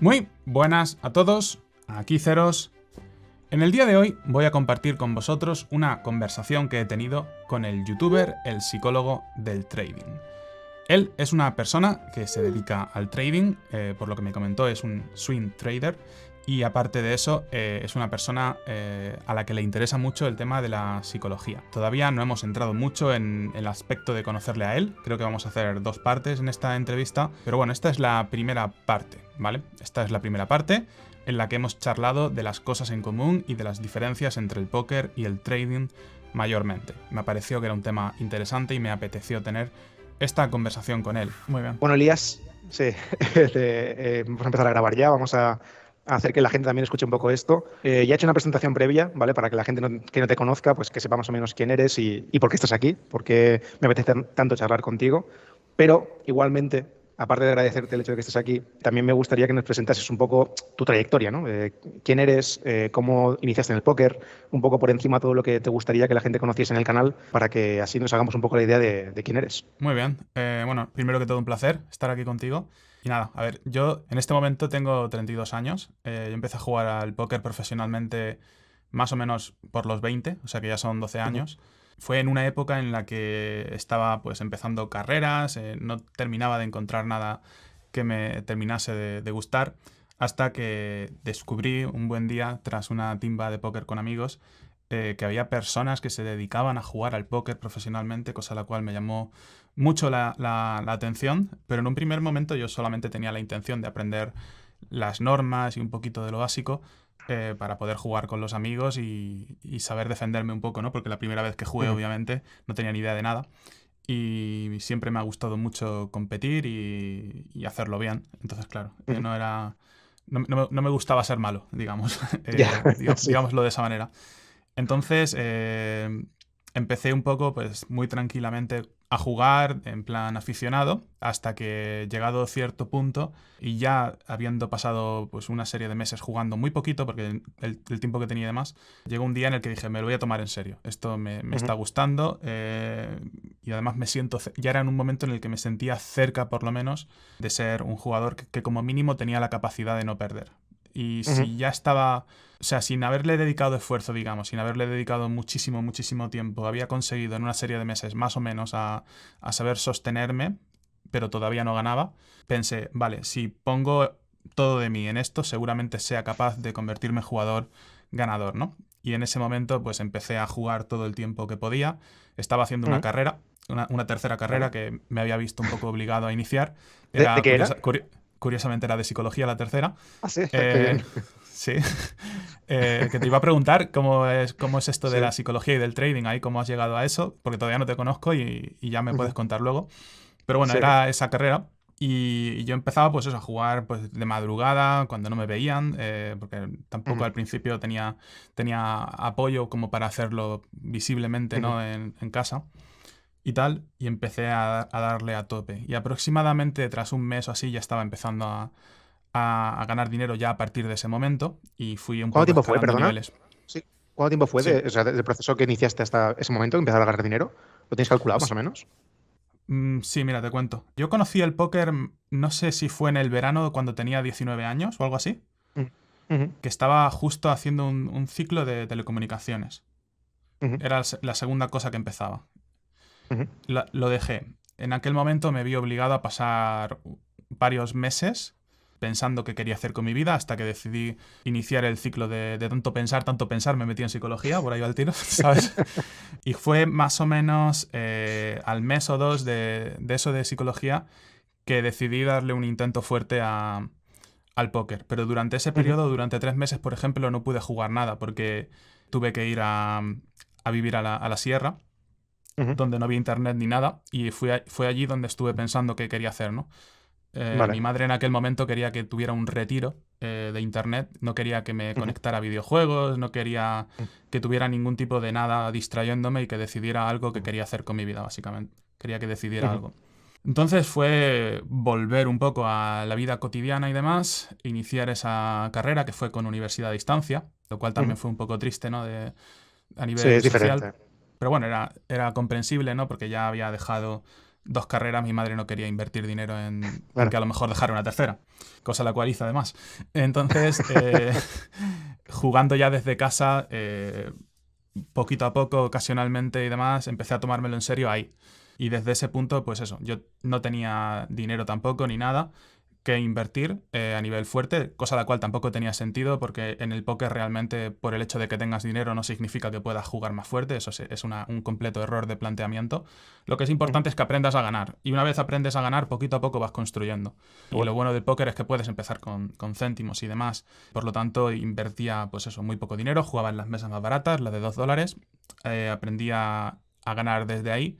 Muy buenas a todos, aquí Ceros. En el día de hoy voy a compartir con vosotros una conversación que he tenido con el youtuber, el psicólogo del trading. Él es una persona que se dedica al trading, por lo que me comentó es un swing trader, y aparte de eso es una persona a la que le interesa mucho el tema de la psicología. Todavía no hemos entrado mucho en el aspecto de conocerle a él, creo que vamos a hacer 2 partes en esta entrevista, pero bueno, esta es la primera parte, ¿vale? Esta es la primera parte en la que hemos charlado de las cosas en común y de las diferencias entre el póker y el trading mayormente. Me pareció que era un tema interesante y me apeteció tener esta conversación con él. Muy bien. Bueno, Elías, sí, vamos a empezar a grabar ya, vamos a hacer que la gente también escuche un poco esto. Ya he hecho una presentación previa, ¿vale? Para que la gente que no te conozca, pues que sepa más o menos quién eres y por qué estás aquí, porque me apetece tanto charlar contigo. Pero igualmente, aparte de agradecerte el hecho de que estés aquí, también me gustaría que nos presentases un poco tu trayectoria, ¿no? ¿Quién eres? ¿Cómo iniciaste en el póker? Un poco por encima todo lo que te gustaría que la gente conociese en el canal para que así nos hagamos un poco la idea de quién eres. Muy bien. Bueno, primero que todo un placer estar aquí contigo. Y nada, a ver, yo en este momento tengo 32 años. Yo empecé a jugar al póker profesionalmente más o menos por los 20, o sea que ya son 12 años. Fue en una época en la que estaba pues empezando carreras, no terminaba de encontrar nada que me terminase de gustar, hasta que descubrí un buen día, tras una timba de póker con amigos, que había personas que se dedicaban a jugar al póker profesionalmente, cosa la cual me llamó mucho la atención, pero en un primer momento yo solamente tenía la intención de aprender las normas y un poquito de lo básico para poder jugar con los amigos y saber defenderme un poco, ¿no? Porque la primera vez que jugué, obviamente, no tenía ni idea de nada. Y siempre me ha gustado mucho competir y hacerlo bien. Entonces, claro, no era... No me gustaba ser malo, digamos. Ya, sí. Digámoslo de esa manera. Entonces empecé un poco, pues muy tranquilamente a jugar en plan aficionado, hasta que llegado cierto punto y ya habiendo pasado pues una serie de meses jugando muy poquito, porque el tiempo que tenía de más, llegó un día en el que dije, me lo voy a tomar en serio. Esto me está gustando y además me siento, ya era en un momento en el que me sentía cerca por lo menos de ser un jugador que como mínimo tenía la capacidad de no perder. Y si ya estaba, o sea, sin haberle dedicado esfuerzo, digamos, sin haberle dedicado muchísimo, muchísimo tiempo, había conseguido en una serie de meses más o menos a saber sostenerme, pero todavía no ganaba, pensé, vale, si pongo todo de mí en esto, seguramente sea capaz de convertirme en jugador ganador, ¿no? Y en ese momento, pues empecé a jugar todo el tiempo que podía. Estaba haciendo una carrera, una tercera carrera Vale. que me había visto un poco obligado a iniciar. ¿De Era qué era? curiosamente era de psicología la tercera. Ah, sí, qué Eh, bien. sí. Que te iba a preguntar cómo es esto de Sí. la psicología y del trading ahí, cómo has llegado a eso, porque todavía no te conozco y ya me puedes contar luego. Pero bueno, Sí. era esa carrera y yo empezaba pues eso, a jugar pues de madrugada, cuando no me veían, porque tampoco al principio tenía apoyo como para hacerlo visiblemente, ¿no? En casa y tal, y empecé a darle a tope. Y aproximadamente tras un mes o así ya estaba empezando a ganar dinero ya a partir de ese momento y fui un ¿Cuánto poco tiempo fue, escalando perdona? niveles. Sí. ¿Cuánto tiempo fue Sí. o sea, del proceso que iniciaste hasta ese momento, empezar a ganar dinero? ¿Lo tienes calculado más o Pues, menos? sí, mira, te cuento. Yo conocí el póker, no sé si fue en el verano cuando tenía 19 años o algo así, Ujú, ujú, que estaba justo haciendo un ciclo de telecomunicaciones. ujú, Era la segunda cosa que empezaba. ujú, Lo dejé. En aquel momento me vi obligado a pasar varios meses pensando qué quería hacer con mi vida hasta que decidí iniciar el ciclo de tanto pensar, me metí en psicología, por ahí va el tiro, ¿sabes? Y fue más o menos al mes o dos de eso de psicología que decidí darle un intento fuerte al póker. Pero durante ese ujú, periodo, durante 3 meses, por ejemplo, no pude jugar nada porque tuve que ir a vivir a la sierra ujú. donde no había internet ni nada, y fue allí donde estuve pensando qué quería hacer, ¿no? Mi Vale. madre en aquel momento quería que tuviera un retiro de internet, no quería que me Ujú, conectara a videojuegos, no quería ujú, que tuviera ningún tipo de nada distrayéndome y que decidiera algo que ujú, quería hacer con mi vida, básicamente. Quería que decidiera ujú, algo. Entonces fue volver un poco a la vida cotidiana y demás, iniciar esa carrera que fue con universidad a distancia, lo cual también ujú. fue un poco triste, ¿no? A Sí, nivel es social. diferente. Pero bueno, era comprensible, ¿no? Porque ya había dejado 2 carreras, mi madre no quería invertir dinero en Claro. que a lo mejor dejara una tercera, cosa la cual hice además. Entonces, jugando ya desde casa, poquito a poco, ocasionalmente y demás, empecé a tomármelo en serio ahí. Y desde ese punto, pues eso, yo no tenía dinero tampoco ni nada que invertir a nivel fuerte, cosa la cual tampoco tenía sentido porque en el póker realmente por el hecho de que tengas dinero no significa que puedas jugar más fuerte, eso es un completo error de planteamiento. Lo que es Ujú. importante es que aprendas a ganar y una vez aprendes a ganar, poquito a poco vas construyendo. Y lo Bueno. bueno del póker es que puedes empezar con céntimos y demás. Por lo tanto, invertía pues eso, muy poco dinero, jugaba en las mesas más baratas, las de $2, aprendí a ganar desde ahí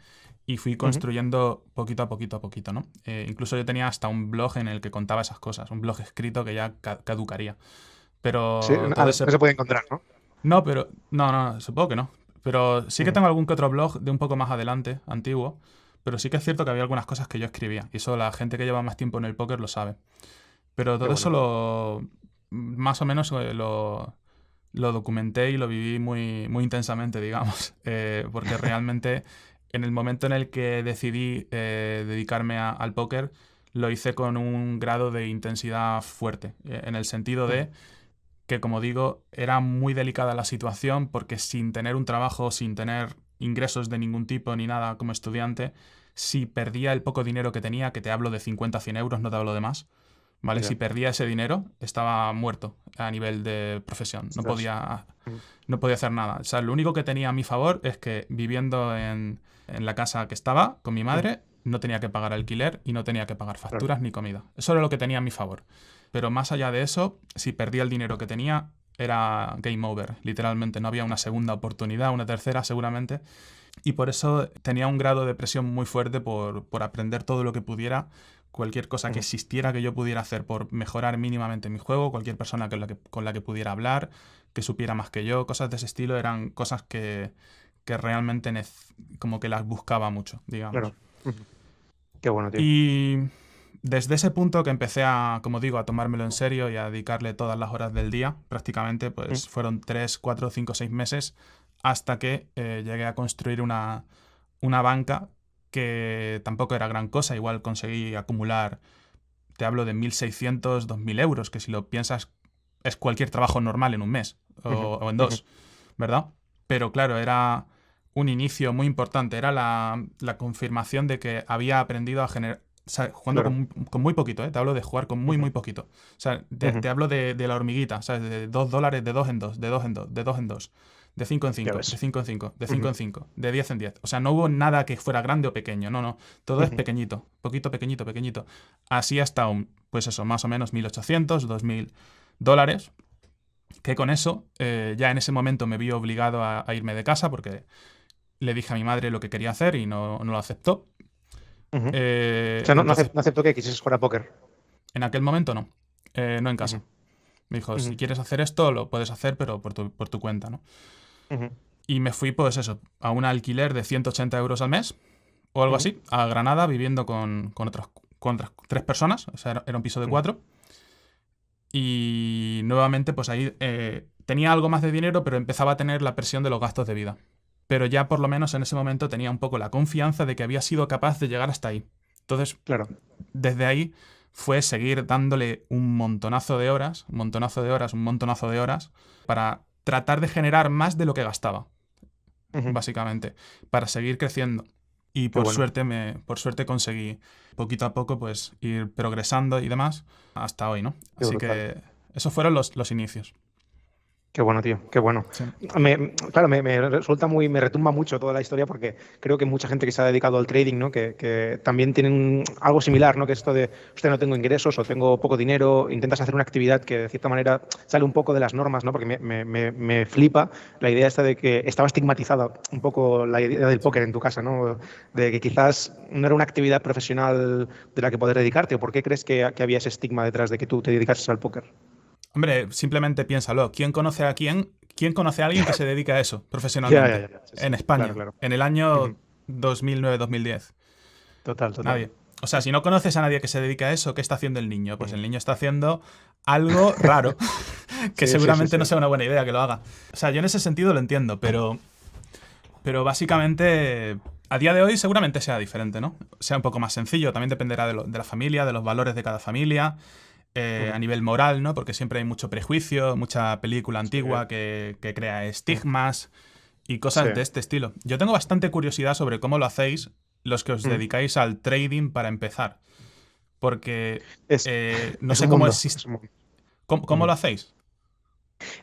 y fui Ujú. construyendo poquito a poquito a poquito, ¿no? Incluso yo tenía hasta un blog en el que contaba esas cosas, un blog escrito que ya caducaría. Sí, Pero todo ese... no se puede encontrar, ¿no? No, pero... No, no, supongo que no. Pero sí que Ujú. tengo algún que otro blog de un poco más adelante, antiguo. Pero sí que es cierto que había algunas cosas que yo escribía. Y eso la gente que lleva más tiempo en el póker lo sabe. Pero Qué todo eso bueno. más o menos lo documenté y lo viví muy, muy intensamente, digamos. Porque realmente en el momento en el que decidí dedicarme al póker, lo hice con un grado de intensidad fuerte. En el sentido Ujú. de que, como digo, era muy delicada la situación porque sin tener un trabajo, sin tener ingresos de ningún tipo ni nada como estudiante, si perdía el poco dinero que tenía, que te hablo de 50 100 euros, no te hablo de más, ¿vale? Si Ya. perdía ese dinero, estaba muerto a nivel de profesión. No Ostras. podía, Ujú. no podía hacer nada. O sea, lo único que tenía a mi favor es que viviendo en la casa que estaba con mi Ujú. madre, no tenía que pagar alquiler y no tenía que pagar Claro. facturas ni comida. Eso era lo que tenía a mi favor. Pero más allá de eso, si perdía el dinero que tenía, era game over. Literalmente, no había una segunda oportunidad, una tercera seguramente. Y por eso tenía un grado de presión muy fuerte por aprender todo lo que pudiera, cualquier cosa que Ujú. existiera que yo pudiera hacer por mejorar mínimamente mi juego, cualquier persona con la que pudiera hablar, que supiera más que yo, cosas de ese estilo eran cosas que realmente como que las buscaba mucho, digamos. Claro. Ujú. Qué bueno, tío. Y desde ese punto que empecé a, como digo, a tomármelo en serio y a dedicarle todas las horas del día, prácticamente, Ujú. pues fueron 3 4 5 6 meses hasta que llegué a construir una banca que tampoco era gran cosa. Igual conseguí acumular, te hablo de 1.600 2.000 euros, que si lo piensas es cualquier trabajo normal en un mes Ujú. o en Ujú. dos, ¿verdad? Pero claro, era un inicio muy importante. Era la confirmación de que había aprendido a generar. O sea, jugando Claro. con muy poquito, ¿eh? Te hablo de jugar con muy, Ujú. muy poquito. O sea, Ujú. te hablo de la hormiguita, ¿sabes? De $2, de 2 en 2, de 2 en 2, de 2 en 2, de 5 en Ya 5, de ves. 5 en 5, de 5 Ujú. en 5, de 10 en 10. O sea, no hubo nada que fuera grande o pequeño, no, no. Todo es Ujú. pequeñito, poquito, pequeñito, pequeñito. Así hasta pues eso, más o menos 1.800, $2.000, que con eso ya en ese momento me vi obligado a irme de casa porque le dije a mi madre lo que quería hacer y no lo aceptó. Ujú. O sea, Entonces, no acepto que quisieses jugar a póker. en aquel momento no, no en Ujú. casa. Me dijo, si Ujú. quieres hacer esto, lo puedes hacer, pero por tu cuenta, ¿no? Ujú. Y me fui, pues eso, a un alquiler de 180 euros al mes o algo Ujú. así, a Granada, viviendo con otras 3 personas, o sea, era un piso de Ujú. 4. Y nuevamente, pues ahí tenía algo más de dinero, pero empezaba a tener la presión de los gastos de vida. Pero ya por lo menos en ese momento tenía un poco la confianza de que había sido capaz de llegar hasta ahí. Entonces, Claro. desde ahí fue seguir dándole un montonazo de horas, un montonazo de horas, un montonazo de horas, para tratar de generar más de lo que gastaba, Ujú. básicamente, para seguir creciendo. Y Qué bueno. por suerte conseguí poquito a poco pues ir progresando y demás hasta hoy, ¿no? Qué Así brutal. que esos fueron los inicios. Qué bueno, tío, qué bueno. Sí. Claro, me resulta me retumba mucho toda la historia porque creo que mucha gente que se ha dedicado al trading, ¿no? Que también tienen algo similar, ¿no? Que esto de, usted no tengo ingresos o tengo poco dinero, intentas hacer una actividad que de cierta manera sale un poco de las normas, ¿no? Porque me flipa la idea esta de que estaba estigmatizada un poco la idea del Sí. póker en tu casa, ¿no? De que quizás no era una actividad profesional de la que poder dedicarte. ¿O por qué crees que había ese estigma detrás de que tú te dedicases al póker? Hombre, simplemente piénsalo. ¿Quién conoce a quién? ¿Quién conoce a alguien que se dedica a eso Ya, ya, profesionalmente? ya, ya. Sí, sí. En Claro, España, claro. en el Ujú. año 2009-2010. Total, total. Nadie. O sea, si no conoces a nadie que se dedica a eso, ¿qué está haciendo el niño? Pues el niño está haciendo algo raro, que Sí, sí, sí, seguramente sí. no sea una buena idea que lo haga. O sea, yo en ese sentido lo entiendo, pero básicamente A día de hoy seguramente sea diferente, ¿no? Sea un poco más sencillo, también dependerá de la familia, de los valores de cada familia, a Ujú. nivel moral, ¿no? Porque siempre hay mucho prejuicio, mucha película Sí, antigua que crea mm, estigmas y sí. cosas de este estilo. Yo tengo bastante curiosidad sobre cómo lo hacéis los que os Mm. dedicáis al trading para empezar, porque Es, no es sé un cómo mundo, es, es un mundo. cómo lo Ujú. hacéis.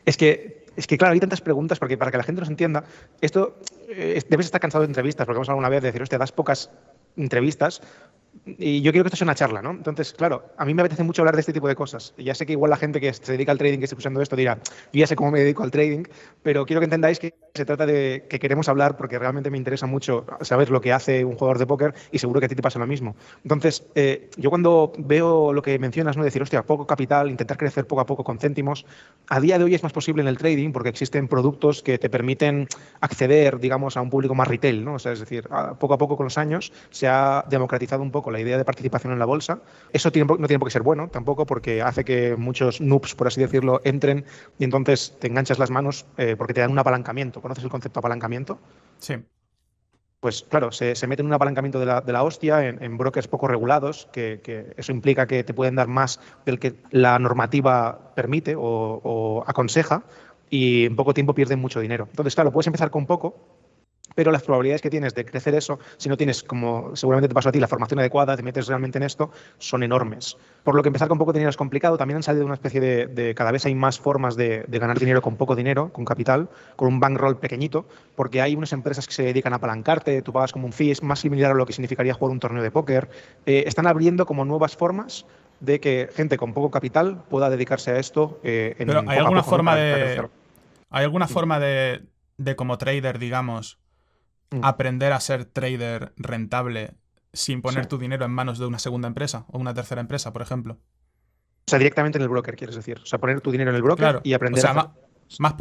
Es que, claro, hay tantas preguntas porque para que la gente nos entienda, esto debes estar cansado de entrevistas, porque vamos a alguna vez de decir, hostia, das pocas entrevistas. Y yo quiero que esto sea una charla, ¿no? Entonces, claro, a mí me apetece mucho hablar de este tipo de cosas. Y ya sé que igual la gente que se dedica al trading, que esté escuchando esto, dirá, yo ya sé cómo me dedico al trading, pero quiero que entendáis que se trata de que queremos hablar porque realmente me interesa mucho saber lo que hace un jugador de póker y seguro que a ti te pasa lo mismo. Entonces, yo cuando veo lo que mencionas, ¿no? Decir, hostia, poco capital, intentar crecer poco a poco con céntimos, a día de hoy es más posible en el trading porque existen productos que te permiten acceder, digamos, a un público más retail, ¿no? O sea, es decir, poco a poco con los años se ha democratizado un poco la idea de participación en la bolsa. Eso no tiene por qué ser bueno tampoco porque hace que muchos noobs, por así decirlo, entren y entonces te enganchas las manos porque te dan un apalancamiento. ¿Conoces el concepto de apalancamiento? Sí. Pues claro, se mete en un apalancamiento de la hostia en brokers poco regulados, que eso implica que te pueden dar más del que la normativa permite o aconseja y en poco tiempo pierden mucho dinero. Entonces, claro, puedes empezar con poco, pero las probabilidades que tienes de crecer eso, si no tienes, como seguramente te pasó a ti, la formación adecuada, te metes realmente en esto, son enormes. Por lo que empezar con poco dinero es complicado. También han salido una especie de cada vez hay más formas de ganar dinero con poco dinero, con capital, con un bankroll pequeñito, porque hay unas empresas que se dedican a apalancarte, tú pagas como un fee, es más similar a lo que significaría jugar un torneo de póker. Están abriendo como nuevas formas de que gente con poco capital pueda dedicarse a esto Pero en poco a poco, ¿no? Para crecer. ¿hay alguna Mm, forma de como trader, digamos, mm, aprender a ser trader rentable sin sí. poner tu dinero en manos de una segunda empresa o una tercera empresa, por ejemplo? O sea, directamente en el broker, quieres decir. O sea, poner tu dinero en el broker Claro, y o aprender a sea, hacer.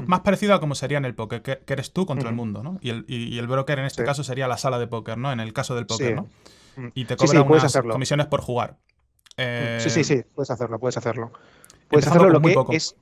más parecido a como sería en el póker, que eres tú contra el Ujú. mundo, ¿no? Y el broker en este Sí, caso sería la sala de póker, ¿no? En el caso del póker, sí. ¿no? Mm. Y te Sí, cobra sí, puedes unas hacerlo. comisiones por jugar. Sí, sí, Eh, sí, puedes hacerlo, puedes hacerlo. Puedes empezando hacerlo con lo muy que poco. es.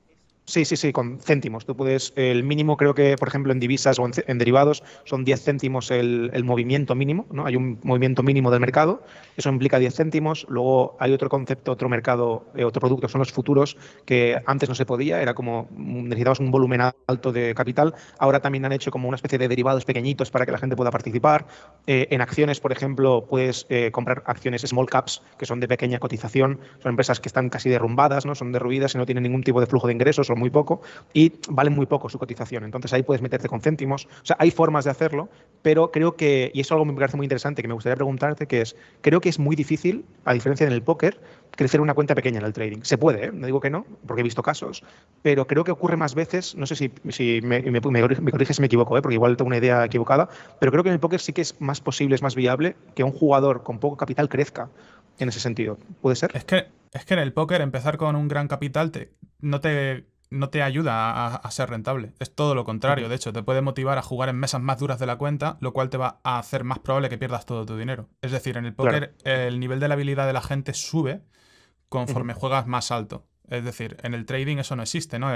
Sí, sí, sí, con céntimos. Tú puedes, el mínimo creo que, por ejemplo, en divisas o en derivados son 10 céntimos el movimiento mínimo, ¿no? Hay un movimiento mínimo del mercado, eso implica 10 céntimos. Luego hay otro concepto, otro mercado, otro producto, son los futuros, que antes no se podía, era como necesitabas un volumen alto de capital. Ahora también han hecho como una especie de derivados pequeñitos para que la gente pueda participar. En acciones, por ejemplo, puedes comprar acciones small caps, que son de pequeña cotización, son empresas que están casi derrumbadas, ¿no? Son derruidas y no tienen ningún tipo de flujo de ingresos o muy poco, y valen muy poco su cotización. Entonces ahí puedes meterte con céntimos. O sea, hay formas de hacerlo, pero creo que, y eso es algo que me parece muy interesante, que me gustaría preguntarte, que es, creo que es muy difícil, a diferencia en el póker, crecer una cuenta pequeña en el trading. Se puede, ¿eh? No digo que no, porque he visto casos, pero creo que ocurre más veces, no sé si me corriges si me equivoco, porque igual tengo una idea equivocada, pero creo que en el póker sí que es más posible, es más viable que un jugador con poco capital crezca en ese sentido. ¿Puede ser? Es que en el póker empezar con un gran capital no te ayuda a ser rentable. Es todo lo contrario. Ujú. De hecho, te puede motivar a jugar en mesas más duras de la cuenta, lo cual te va a hacer más probable que pierdas todo tu dinero. Es decir, en el Claro. póker el nivel de la habilidad de la gente sube Ujú. conforme juegas más alto. Es decir, en el trading eso no existe, ¿no?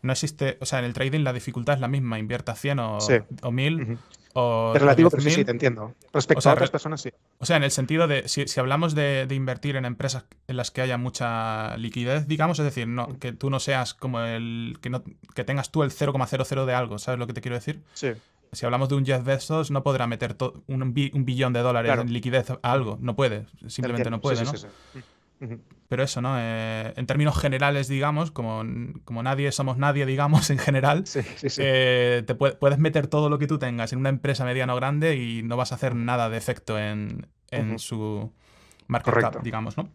No existe, o sea, en el trading la dificultad es la misma, inviertas 100 Sí. o 1000 Ujú. Es o relativo, pero sí, sí, 10.000. te entiendo. O Respecto a sea, otras personas, sí. o sea, en el sentido de, si hablamos de invertir en empresas en las que haya mucha liquidez, digamos, es decir, no, Ujú. que tú no seas como que tengas tú el 0,00 de algo, ¿sabes lo que te quiero decir? Sí, Si hablamos de un Jeff Bezos, no podrá meter un billón de dólares claro. en liquidez a Ujú. algo, no puede, Te simplemente no entiendo. Sí, puede, sí, sí, ¿no? sí. Ujú. Pero eso, ¿no? En términos generales, digamos, como nadie somos nadie, digamos, en general, Sí, sí, sí. puedes meter todo lo que tú tengas en una empresa mediana o grande y no vas a hacer Ujú. nada de efecto en Ujú. su market cap, Correcto. digamos, ¿no?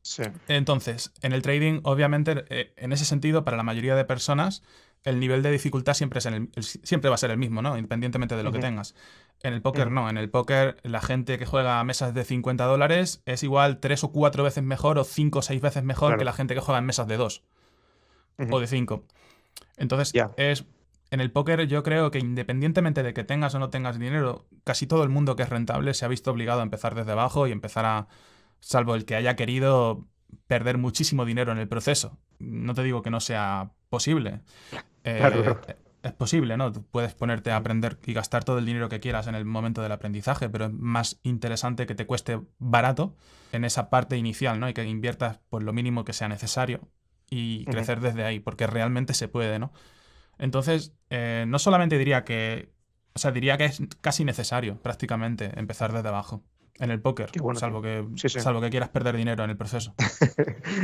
Sí. Entonces, en el trading, obviamente, en ese sentido, para la mayoría de personas, el nivel de dificultad siempre va a ser el mismo, ¿no? Independientemente de lo que Ujú. tengas. En el póker Ujú. no. En el póker, la gente que juega a mesas de $50 es igual 3 o 4 veces mejor o 5 o 6 veces mejor que Claro. la gente que juega en mesas de 2 Ujú. o de 5. Entonces, Ya. en el póker yo creo que independientemente de que tengas o no tengas dinero, casi todo el mundo que es rentable se ha visto obligado a empezar desde abajo y empezar salvo el que haya querido perder muchísimo dinero en el proceso. No te digo que no sea posible. Claro, Eh, claro. es posible, ¿no? Tú puedes ponerte a aprender y gastar todo el dinero que quieras en el momento del aprendizaje, pero es más interesante que te cueste barato en esa parte inicial, ¿no? Y que inviertas pues lo mínimo que sea necesario y Ujú. crecer desde ahí, porque realmente se puede, ¿no? Entonces, no solamente diría que, o sea, diría que es casi necesario prácticamente empezar desde abajo en el póker, Qué bueno, tío. Sí, sí. salvo que quieras perder dinero en el proceso,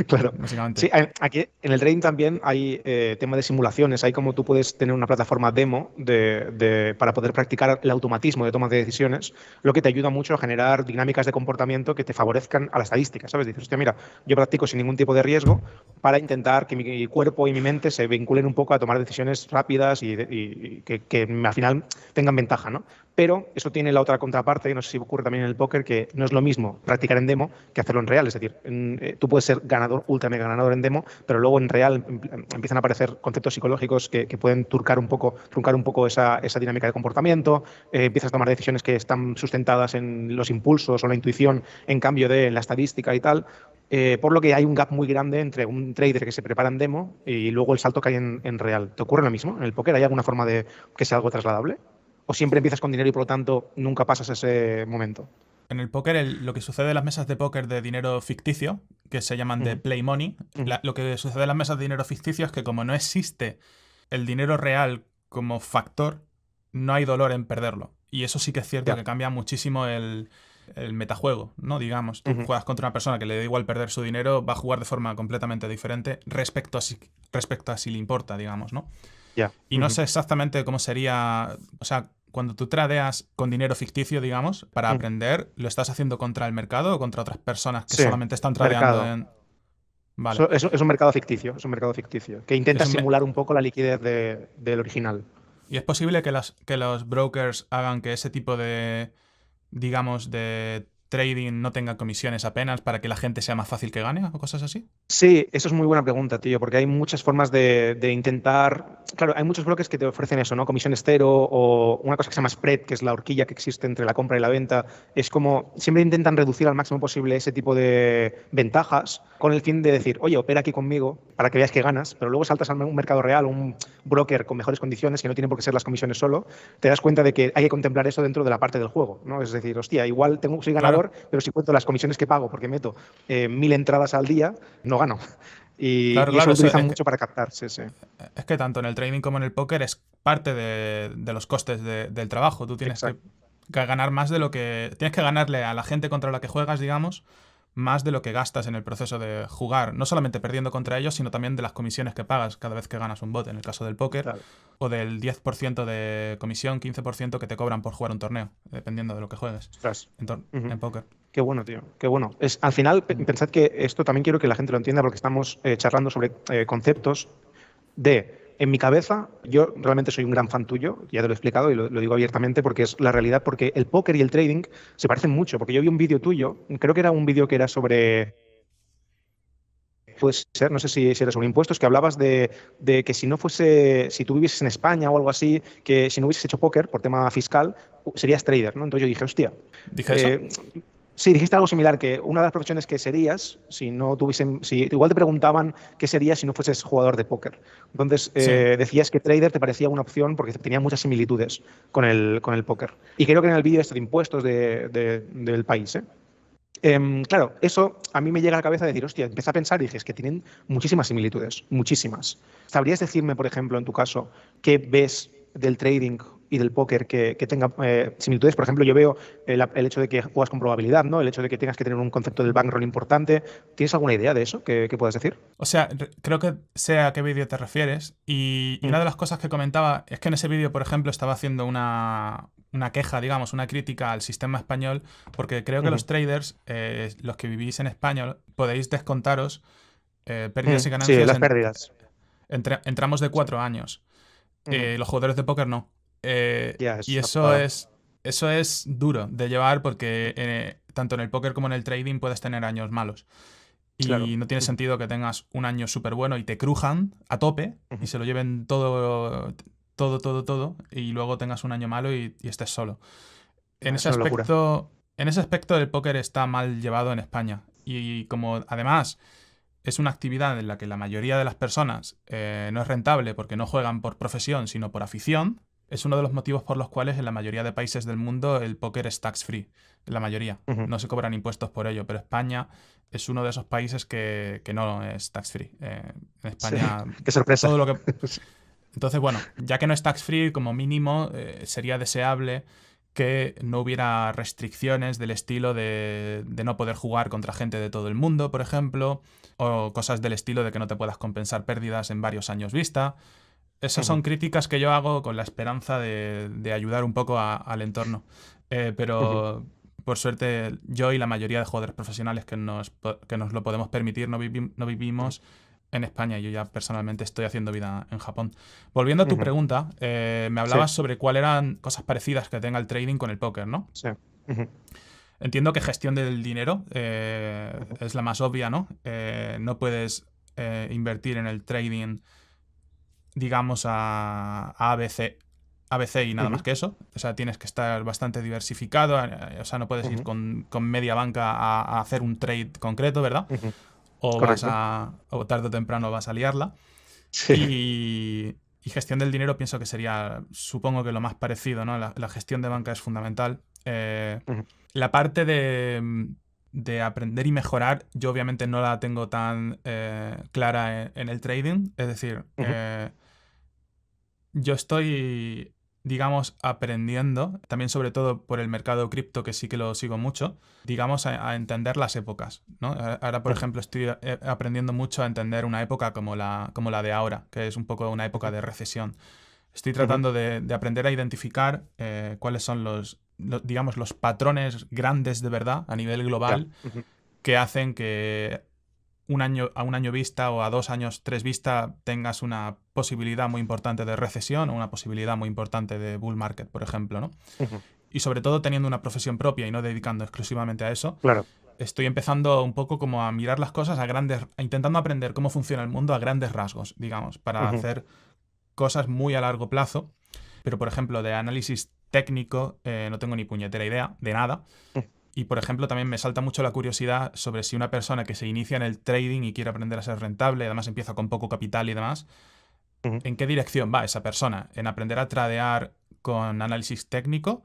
Claro. básicamente. Sí, aquí en el trading también hay tema de simulaciones. Hay como tú puedes tener una plataforma demo para poder practicar el automatismo de toma de decisiones, lo que te ayuda mucho a generar dinámicas de comportamiento que te favorezcan a la estadística, ¿sabes? Dices, hostia, mira, yo practico sin ningún tipo de riesgo para intentar que mi cuerpo y mi mente se vinculen un poco a tomar decisiones rápidas y que al final tengan ventaja, ¿no? Pero eso tiene la otra contraparte, y no sé si ocurre también en el póker, que no es lo mismo practicar en demo que hacerlo en real. Es decir, tú puedes ser ganador, ultra mega ganador en demo, pero luego en real empiezan a aparecer conceptos psicológicos que pueden truncar un poco esa dinámica de comportamiento. Empiezas a tomar decisiones que están sustentadas en los impulsos o la intuición en cambio de la estadística y tal. Por lo que hay un gap muy grande entre un trader que se prepara en demo y luego el salto que hay en real. ¿Te ocurre lo mismo en el póker? ¿Hay alguna forma de que sea algo trasladable? ¿O siempre empiezas con dinero y por lo tanto nunca pasas ese momento? En el póker, lo que sucede en las mesas de póker de dinero ficticio, que se llaman de Ujú, play money, ujú. lo que sucede en las mesas de dinero ficticio es que como no existe el dinero real como factor, no hay dolor en perderlo. Y eso sí que es cierto Ya. que cambia muchísimo el metajuego, ¿no? Digamos, tú Ujú, juegas contra una persona que le da igual perder su dinero, va a jugar de forma completamente diferente respecto a si le importa, digamos, ¿no? ya. Y no Ujú, sé exactamente cómo sería, o sea, cuando tú tradeas con dinero ficticio, digamos, para ujú. aprender, ¿lo estás haciendo contra el mercado o contra otras personas que Sí, solamente están tradeando mercado. en... Vale. Es un mercado ficticio, es un mercado ficticio, que Y intenta es, un me- simular un poco la liquidez del original. y es posible que los brokers hagan que ese tipo de, digamos, de trading no tenga comisiones apenas para que la gente sea más fácil que gane o cosas así. Sí, eso es muy buena pregunta, tío, porque hay muchas formas de intentar. Claro, hay muchos bloques que te ofrecen eso, ¿no? Comisiones cero o una cosa que se llama spread, que es la horquilla que existe entre la compra y la venta. Es como siempre intentan reducir al máximo posible ese tipo de ventajas con el fin de decir, oye, opera aquí conmigo para que veas que ganas, pero luego saltas a un mercado real, un broker con mejores condiciones, que no tienen por qué ser las comisiones solo, te das cuenta de que hay que contemplar eso dentro de la parte del juego, ¿no? Es decir, hostia, igual soy Claro, ganador, pero si cuento las comisiones que pago porque meto 1000 entradas al día, no gano. claro, Y eso claro, lo eso utilizan mucho para captar, sí, sí. es que tanto en el trading como en el póker es parte de los costes del trabajo. Tú tienes Exacto. que ganar más de lo que... Tienes que ganarle a la gente contra la que juegas, digamos, más de lo que gastas en el proceso de jugar. No solamente perdiendo contra ellos, sino también de las comisiones que pagas cada vez que ganas un bot, en el caso del póker, Claro. o del 10% de comisión, 15% que te cobran por jugar un torneo, dependiendo de lo que juegues Ostras. Ujú. en póker. Qué bueno, tío. Qué bueno. Al final, pensad que esto también quiero que la gente lo entienda porque estamos charlando sobre conceptos en mi cabeza, yo realmente soy un gran fan tuyo, ya te lo he explicado y lo digo abiertamente porque es la realidad, porque el póker y el trading se parecen mucho, porque yo vi un vídeo tuyo, creo que era un vídeo que era sobre puede ser, no sé si era sobre impuestos, que hablabas de que si no fuese, si tú vivieses en España o algo así, que si no hubieses hecho póker por tema fiscal, serías trader, ¿no? Entonces yo dije, hostia, ¿Dije eso? eh, sí, dijiste algo similar, que una de las profesiones que serías, si no tuviesen, si igual te preguntaban qué serías si no fueses jugador de póker. Entonces Sí. decías que trader te parecía una opción porque tenía muchas similitudes con el póker. Y creo que en el vídeo este de impuestos del país, ¿eh? Claro, eso a mí me llega a la cabeza decir, hostia, empecé a pensar y dije, es que tienen muchísimas similitudes, muchísimas. ¿Sabrías decirme, por ejemplo, en tu caso, qué ves del trading y del póker que tenga similitudes? Por ejemplo, yo veo el hecho de que juegas con probabilidad, ¿no? El hecho de que tengas que tener un concepto del bankroll importante. ¿Tienes alguna idea de eso que puedas decir? O sea, creo que sé a qué vídeo te refieres. Y Mm, una de las cosas que comentaba es que en ese vídeo, por ejemplo, estaba haciendo una queja, digamos, una crítica al sistema español, porque creo que ujú, los traders, los que vivís en España, podéis descontaros pérdidas y sí, ganancias las pérdidas. en tramos de Sí. 4 años. Ujú. Los jugadores de póker no. Ya, Y es una putada. eso es duro de llevar porque tanto en el póker como en el trading puedes tener años malos. Claro. Y no tiene Ujú, sentido que tengas un año súper bueno y te crujan a tope y ujú. se lo lleven todo, todo, todo, todo, y luego tengas un año malo y estés solo. En ese Es una locura. aspecto, en ese aspecto el póker está mal llevado en España. Y como además es una actividad en la que la mayoría de las personas no es rentable porque no juegan por profesión, sino por afición, es uno de los motivos por los cuales en la mayoría de países del mundo el póker es tax free. En la mayoría. Ujú. No se cobran impuestos por ello, pero España es uno de esos países que no es tax free. En Sí, España qué sorpresa. todo lo que... Entonces, bueno, ya que no es tax free, como mínimo sería deseable que no hubiera restricciones del estilo de no poder jugar contra gente de todo el mundo, por ejemplo, o cosas del estilo de que no te puedas compensar pérdidas en varios años vista. Esas Ujú, son críticas que yo hago con la esperanza de ayudar un poco al entorno. ujú. Pero por suerte yo y la mayoría de jugadores profesionales que nos lo podemos permitir no Ujú, vivimos en España. Yo ya personalmente estoy haciendo vida en Japón. Volviendo a tu ujú. pregunta, me Sí, hablabas sobre cuáles eran cosas parecidas que tenga el trading con el póker, ¿no? sí. Ujú, Entiendo que gestión del dinero ujú. es la más obvia, ¿no? No puedes invertir en el trading, digamos, a ABC, ABC y nada más Ujú, que eso. O sea, tienes que estar bastante diversificado. O sea, no puedes ir ujú, con media banca a hacer un trade concreto, ¿verdad? ujú. O Correcto. o tarde o temprano vas a liarla. Sí. Y gestión del dinero pienso que sería, supongo que lo más parecido, ¿no? La gestión de banca es fundamental. Ujú, La parte de aprender y mejorar, yo obviamente no la tengo tan clara en el trading. Es decir, ujú. yo estoy, digamos, aprendiendo, también sobre todo por el mercado cripto, que sí que lo sigo mucho, digamos, a entender las épocas, ¿no? Ahora, por Ujú, ejemplo, estoy aprendiendo mucho a entender una época como la de ahora, que es un poco una época ujú, de recesión. Estoy ujú. tratando de aprender a identificar cuáles son digamos, los patrones grandes de verdad a nivel Ya. global Ujú. que hacen que a un año vista o a 2 años, 3 vista, tengas una posibilidad muy importante de recesión o una posibilidad muy importante de bull market, por ejemplo, ¿no? Ujú. Y sobre todo teniendo una profesión propia y no dedicando exclusivamente a eso, Claro. estoy empezando un poco como a mirar las cosas intentando aprender cómo funciona el mundo a grandes rasgos, digamos, para Ujú. hacer cosas muy a largo plazo. Pero, por ejemplo, de análisis técnico no tengo ni puñetera idea de nada. Ujú. Y, por ejemplo, también me salta mucho la curiosidad sobre si una persona que se inicia en el trading y quiere aprender a ser rentable, además empieza con poco capital y demás, Ujú. ¿en qué dirección va esa persona? ¿En aprender a tradear con análisis técnico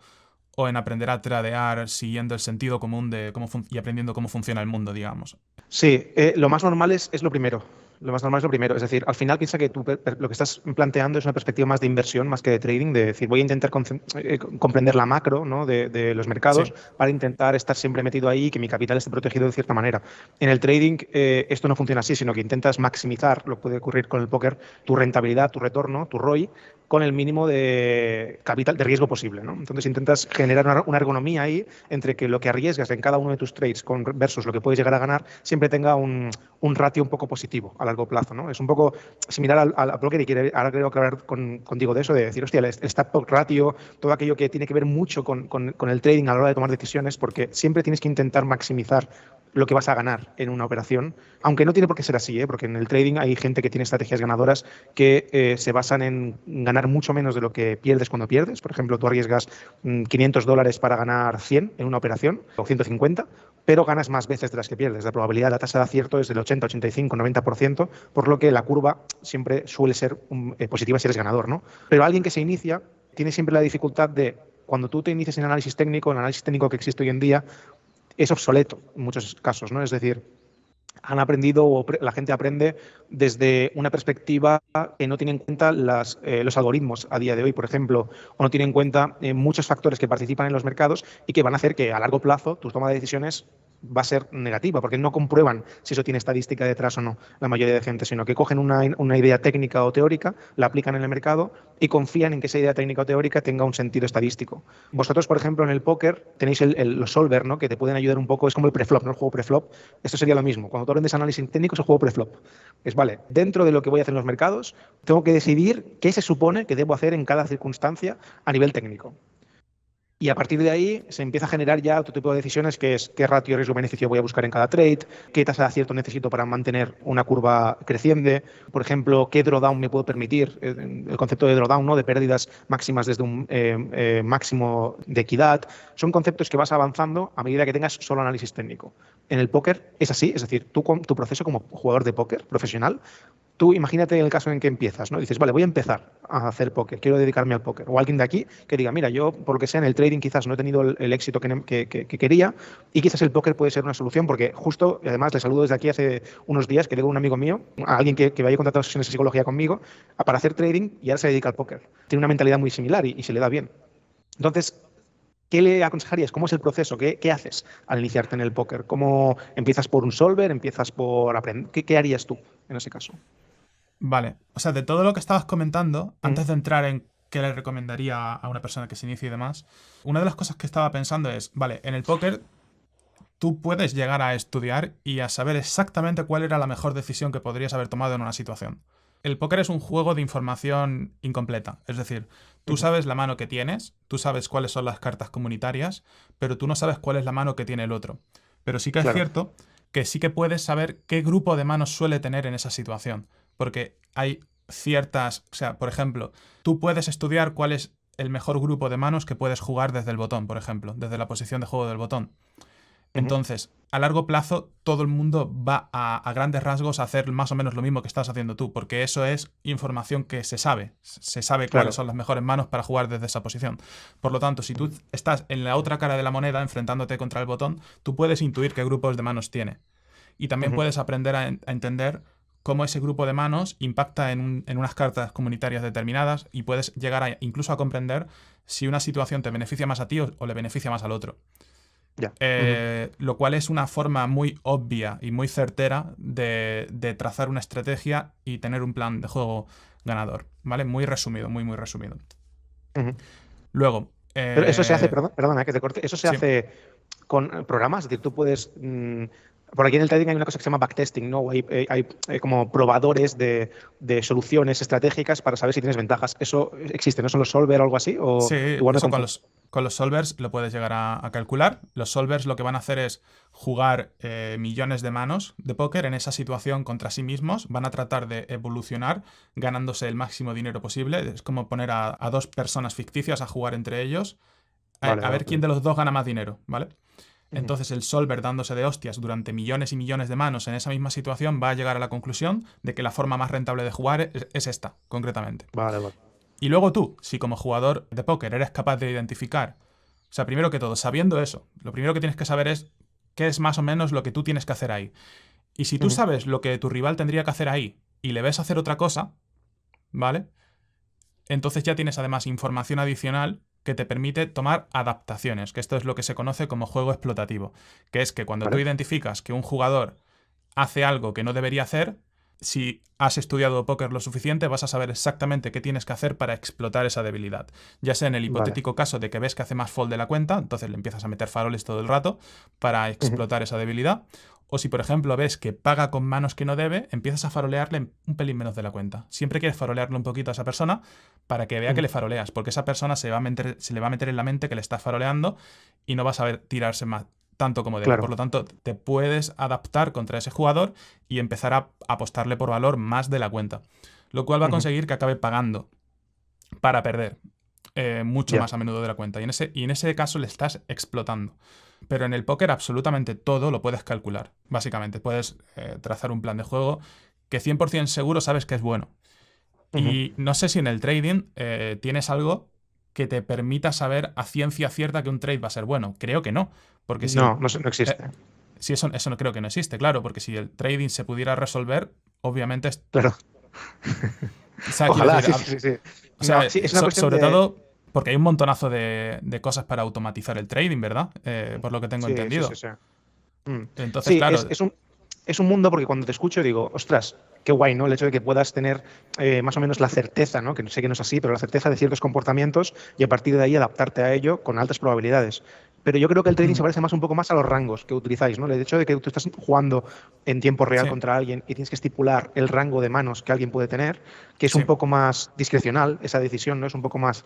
o en aprender a tradear siguiendo el sentido común de y aprendiendo cómo funciona el mundo, digamos? Sí, lo más normal es lo primero. Lo más normal es lo primero. Es decir, al final piensa que tú lo que estás planteando es una perspectiva más de inversión, más que de trading, de decir, voy a intentar comprender la macro, ¿no? de los mercados Sí. para intentar estar siempre metido ahí y que mi capital esté protegido de cierta manera. En el trading esto no funciona así, sino que intentas maximizar, lo que puede ocurrir con el póker, tu rentabilidad, tu retorno, tu ROI, con el mínimo de capital de riesgo posible, ¿no? Entonces intentas generar una ergonomía ahí entre que lo que arriesgas en cada uno de tus trades versus lo que puedes llegar a ganar siempre tenga un ratio un poco positivo a largo plazo, ¿no? Es un poco similar al broker y ahora quiero hablar contigo de eso, de decir, hostia, el stop ratio, todo aquello que tiene que ver mucho con el trading a la hora de tomar decisiones, porque siempre tienes que intentar maximizar lo que vas a ganar en una operación, aunque no tiene por qué ser así, porque en el trading hay gente que tiene estrategias ganadoras que se basan en ganar mucho menos de lo que pierdes cuando pierdes. Por ejemplo, tú arriesgas $500 para ganar 100 en una operación o 150, pero ganas más veces de las que pierdes. La probabilidad, la tasa de acierto es del 80, 85, 90%, por lo que la curva siempre suele ser positiva si eres ganador, ¿no? Pero alguien que se inicia tiene siempre la dificultad de, cuando tú te inicias en análisis técnico, el análisis técnico que existe hoy en día es obsoleto en muchos casos, ¿no? Es decir, han aprendido o la gente aprende desde una perspectiva que no tiene en cuenta los algoritmos a día de hoy, por ejemplo, o no tiene en cuenta muchos factores que participan en los mercados y que van a hacer que a largo plazo tu toma de decisiones va a ser negativa, porque no comprueban si eso tiene estadística detrás o no, la mayoría de gente, sino que cogen una idea técnica o teórica, la aplican en el mercado y confían en que esa idea técnica o teórica tenga un sentido estadístico. Vosotros, por ejemplo, en el póker tenéis los solver, ¿no? Que te pueden ayudar un poco, es como el preflop, ¿no? El juego preflop. Esto sería lo mismo. Cuando tú aprendes análisis técnico es el juego preflop. Es, vale, dentro de lo que voy a hacer en los mercados, tengo que decidir qué se supone que debo hacer en cada circunstancia a nivel técnico. Y a partir de ahí se empieza a generar ya otro tipo de decisiones, que es qué ratio riesgo-beneficio voy a buscar en cada trade, qué tasa de acierto necesito para mantener una curva creciente, por ejemplo, qué drawdown me puedo permitir, el concepto de drawdown, ¿no? De pérdidas máximas desde un máximo de equidad. Son conceptos que vas avanzando a medida que tengas solo análisis técnico. En el póker es así, es decir, tú con tu proceso como jugador de póker profesional, tú imagínate el caso en que empiezas, ¿no? Dices, vale, voy a empezar a hacer póker, quiero dedicarme al póker. O alguien de aquí que diga, mira, yo por lo que sea en el trading quizás no he tenido el éxito que quería y quizás el póker puede ser una solución porque justo, y además le saludo desde aquí hace unos días que tengo un amigo mío, a alguien que vaya a contratar sesiones de psicología conmigo para hacer trading y ahora se dedica al póker. Tiene una mentalidad muy similar y se le da bien. Entonces, ¿qué le aconsejarías? ¿Cómo es el proceso? ¿Qué haces al iniciarte en el póker? ¿Cómo empiezas por un solver? ¿Empiezas por aprender? ¿Qué harías tú en ese caso? Vale, o sea, de todo lo que estabas comentando, Mm, antes de entrar en qué le recomendaría a una persona que se inicie y demás, una de las cosas que estaba pensando es, vale, en el póker tú puedes llegar a estudiar y a saber exactamente cuál era la mejor decisión que podrías haber tomado en una situación. El póker es un juego de información incompleta, es decir, tú ujú, sabes la mano que tienes, tú sabes cuáles son las cartas comunitarias, pero tú no sabes cuál es la mano que tiene el otro. Pero sí que es claro. cierto que sí que puedes saber qué grupo de manos suele tener en esa situación, porque hay ciertas, o sea, por ejemplo, tú puedes estudiar cuál es el mejor grupo de manos que puedes jugar desde el botón, por ejemplo, desde la posición de juego del botón. Ujú, Entonces, a largo plazo, todo el mundo va a grandes rasgos a hacer más o menos lo mismo que estás haciendo tú, porque eso es información que se sabe. Se sabe cuáles claro. son las mejores manos para jugar desde esa posición. Por lo tanto, si tú estás en la otra cara de la moneda enfrentándote contra el botón, tú puedes intuir qué grupos de manos tiene. Y también Ujú, puedes aprender a entender cómo ese grupo de manos impacta en unas cartas comunitarias determinadas y puedes llegar incluso a comprender si una situación te beneficia más a ti o le beneficia más al otro. ya. Ujú, Lo cual es una forma muy obvia y muy certera de trazar una estrategia y tener un plan de juego ganador, ¿vale? Muy resumido, muy, muy resumido. ujú. Luego, Pero eso se hace, perdona, que te corte, eso se sí, hace con programas, es decir, tú puedes, por aquí en el trading hay una cosa que se llama backtesting, ¿no? Hay como probadores de soluciones estratégicas para saber si tienes ventajas. ¿Eso existe, no son los solver o algo así? ¿O sí, igual me eso confundo? con los solvers lo puedes llegar a calcular. Los solvers lo que van a hacer es jugar millones de manos de póker en esa situación contra sí mismos. Van a tratar de evolucionar ganándose el máximo dinero posible. Es como poner a dos personas ficticias a jugar entre ellos Vale, a vale. ver quién de los dos gana más dinero, ¿vale? Ujú, Entonces el solver dándose de hostias durante millones y millones de manos en esa misma situación va a llegar a la conclusión de que la forma más rentable de jugar es esta, concretamente. vale, vale. Y luego tú, si como jugador de póker eres capaz de identificar, o sea, primero que todo, sabiendo eso, lo primero que tienes que saber es qué es más o menos lo que tú tienes que hacer ahí. Y si tú Ujú, sabes lo que tu rival tendría que hacer ahí y le ves hacer otra cosa, ¿vale? Entonces ya tienes además información adicional que te permite tomar adaptaciones, que esto es lo que se conoce como juego explotativo, que es que cuando tú vale. identificas que un jugador hace algo que no debería hacer, si has estudiado póker lo suficiente, vas a saber exactamente qué tienes que hacer para explotar esa debilidad. Ya sea en el Vale. hipotético caso de que ves que hace más fold de la cuenta, entonces le empiezas a meter faroles todo el rato para Ujú, explotar esa debilidad. O si, por ejemplo, ves que paga con manos que no debe, empiezas a farolearle un pelín menos de la cuenta. Siempre quieres farolearle un poquito a esa persona para que vea que ujú, le faroleas, porque esa persona se le va a meter en la mente que le estás faroleando y no va a saber tirarse más, tanto como debe. Por claro. lo tanto, te puedes adaptar contra ese jugador y empezar a apostarle por valor más de la cuenta. Lo cual va a Ujú, conseguir que acabe pagando para perder mucho ya. más a menudo de la cuenta. Y en ese caso le estás explotando. Pero en el póker absolutamente todo lo puedes calcular. Básicamente, puedes trazar un plan de juego que 100% seguro sabes que es bueno. Ujú. Y no sé si en el trading tienes algo que te permita saber a ciencia cierta que un trade va a ser bueno. Creo que no. Porque si No, el, no, no eh, existe. si eso no creo que no existe, claro, porque si el trading se pudiera resolver, obviamente, Claro. o sea, quiero Ojalá, decir, sí, sí, sí, sí. o No, sea, sí, es una cuestión sobre de. todo porque hay un montonazo de cosas para automatizar el trading, ¿verdad? Por lo que tengo Sí, sí, sí, entendido. sí. Mm. Entonces, Sí, claro, es un mundo porque cuando te escucho digo, ostras, qué guay, ¿no? El hecho de que puedas tener más o menos la certeza, ¿no? Que sé que no es así, pero la certeza de ciertos comportamientos y a partir de ahí adaptarte a ello con altas probabilidades. pero yo creo que el trading se Mm, parece más un poco más a los rangos que utilizáis, ¿no? El hecho de que tú estás jugando en tiempo real sí, contra alguien y tienes que estipular el rango de manos que alguien puede tener, que es un sí, poco más discrecional esa decisión, ¿no? Es un poco más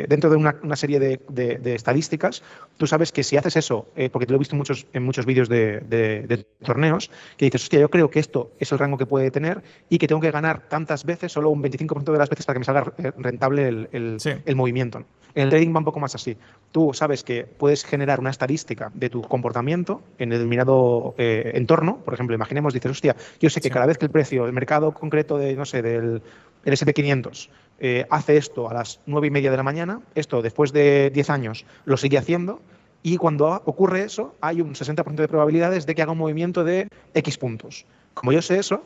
dentro de una serie de estadísticas. Tú sabes que si haces eso, porque te lo he visto en muchos vídeos de torneos, que dices, hostia, yo creo que esto es el rango que puede tener y que tengo que ganar tantas veces, solo un 25% de las veces para que me salga rentable sí, el movimiento, ¿no? En el trading va un poco más así. Tú sabes que puedes generar una estadística de tu comportamiento en determinado entorno. Por ejemplo, imaginemos, dices, hostia, yo sé que sí, cada vez que el precio, el mercado concreto de, no sé, del el SP500 hace esto a las 9:30 de la mañana, esto después de 10 años lo sigue haciendo, y cuando ocurre eso, hay un 60% de probabilidades de que haga un movimiento de X puntos. Como yo sé eso,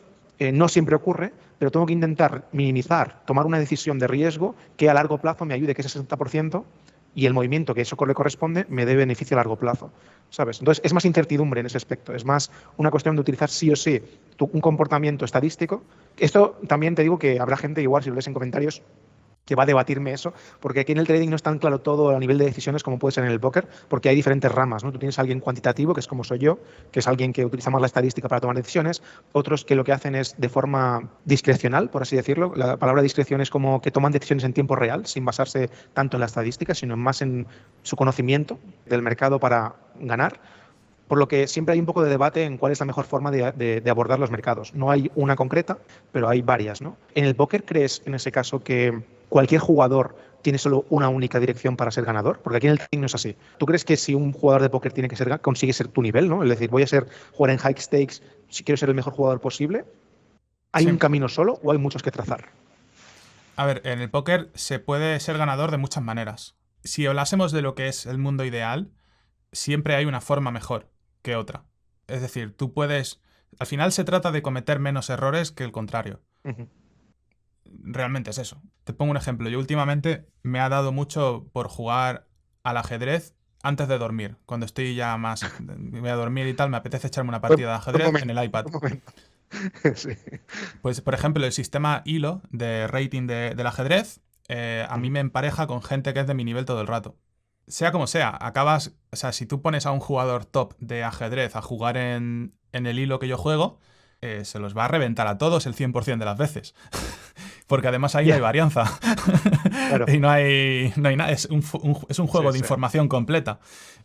no siempre ocurre, pero tengo que intentar minimizar, tomar una decisión de riesgo que a largo plazo me ayude que ese 60% y el movimiento que eso le corresponde me dé beneficio a largo plazo, ¿sabes? Entonces es más incertidumbre en ese aspecto, es más una cuestión de utilizar sí o sí un comportamiento estadístico. Esto también te digo que habrá gente, igual si lo lees en comentarios, que va a debatirme eso, porque aquí en el trading no es tan claro todo a nivel de decisiones como puede ser en el póker, porque hay diferentes ramas, ¿no? Tú tienes a alguien cuantitativo, que es como soy yo, que es alguien que utiliza más la estadística para tomar decisiones, otros que lo que hacen es de forma discrecional, por así decirlo. La palabra discreción es como que toman decisiones en tiempo real, sin basarse tanto en la estadística, sino más en su conocimiento del mercado para ganar. Por lo que siempre hay un poco de debate en cuál es la mejor forma de abordar los mercados. No hay una concreta, pero hay varias, ¿no? ¿En el póker crees, en ese caso, que cualquier jugador tiene solo una única dirección para ser ganador? Porque aquí en el trading no es así. ¿Tú crees que si un jugador de póker tiene que ser, consigue ser tu nivel, ¿no? Es decir, voy a jugar en high stakes si quiero ser el mejor jugador posible, ¿hay un sí. camino solo o hay muchos que trazar? A ver, en el póker se puede ser ganador de muchas maneras. Si hablásemos de lo que es el mundo ideal, siempre hay una forma mejor que otra. Es decir, tú puedes... Al final se trata de cometer menos errores que el contrario. Uh -huh. Realmente es eso. Te pongo un ejemplo. Yo últimamente me ha dado mucho por jugar al ajedrez antes de dormir. Cuando estoy ya más... Me voy a dormir y tal, me apetece echarme una partida de Un ajedrez en momento, el iPad. un momento. Sí. Pues, por ejemplo, el sistema Elo de rating del ajedrez a Uh mí -huh. me empareja con gente que es de mi nivel todo el rato. Sea como sea, acabas... O sea, si tú pones a un jugador top de ajedrez a jugar en el hilo que yo juego, se los va a reventar a todos el 100% de las veces. Porque además ahí no hay Yeah, varianza. claro. Y no hay nada. Es un juego Sí, de sí. información completa.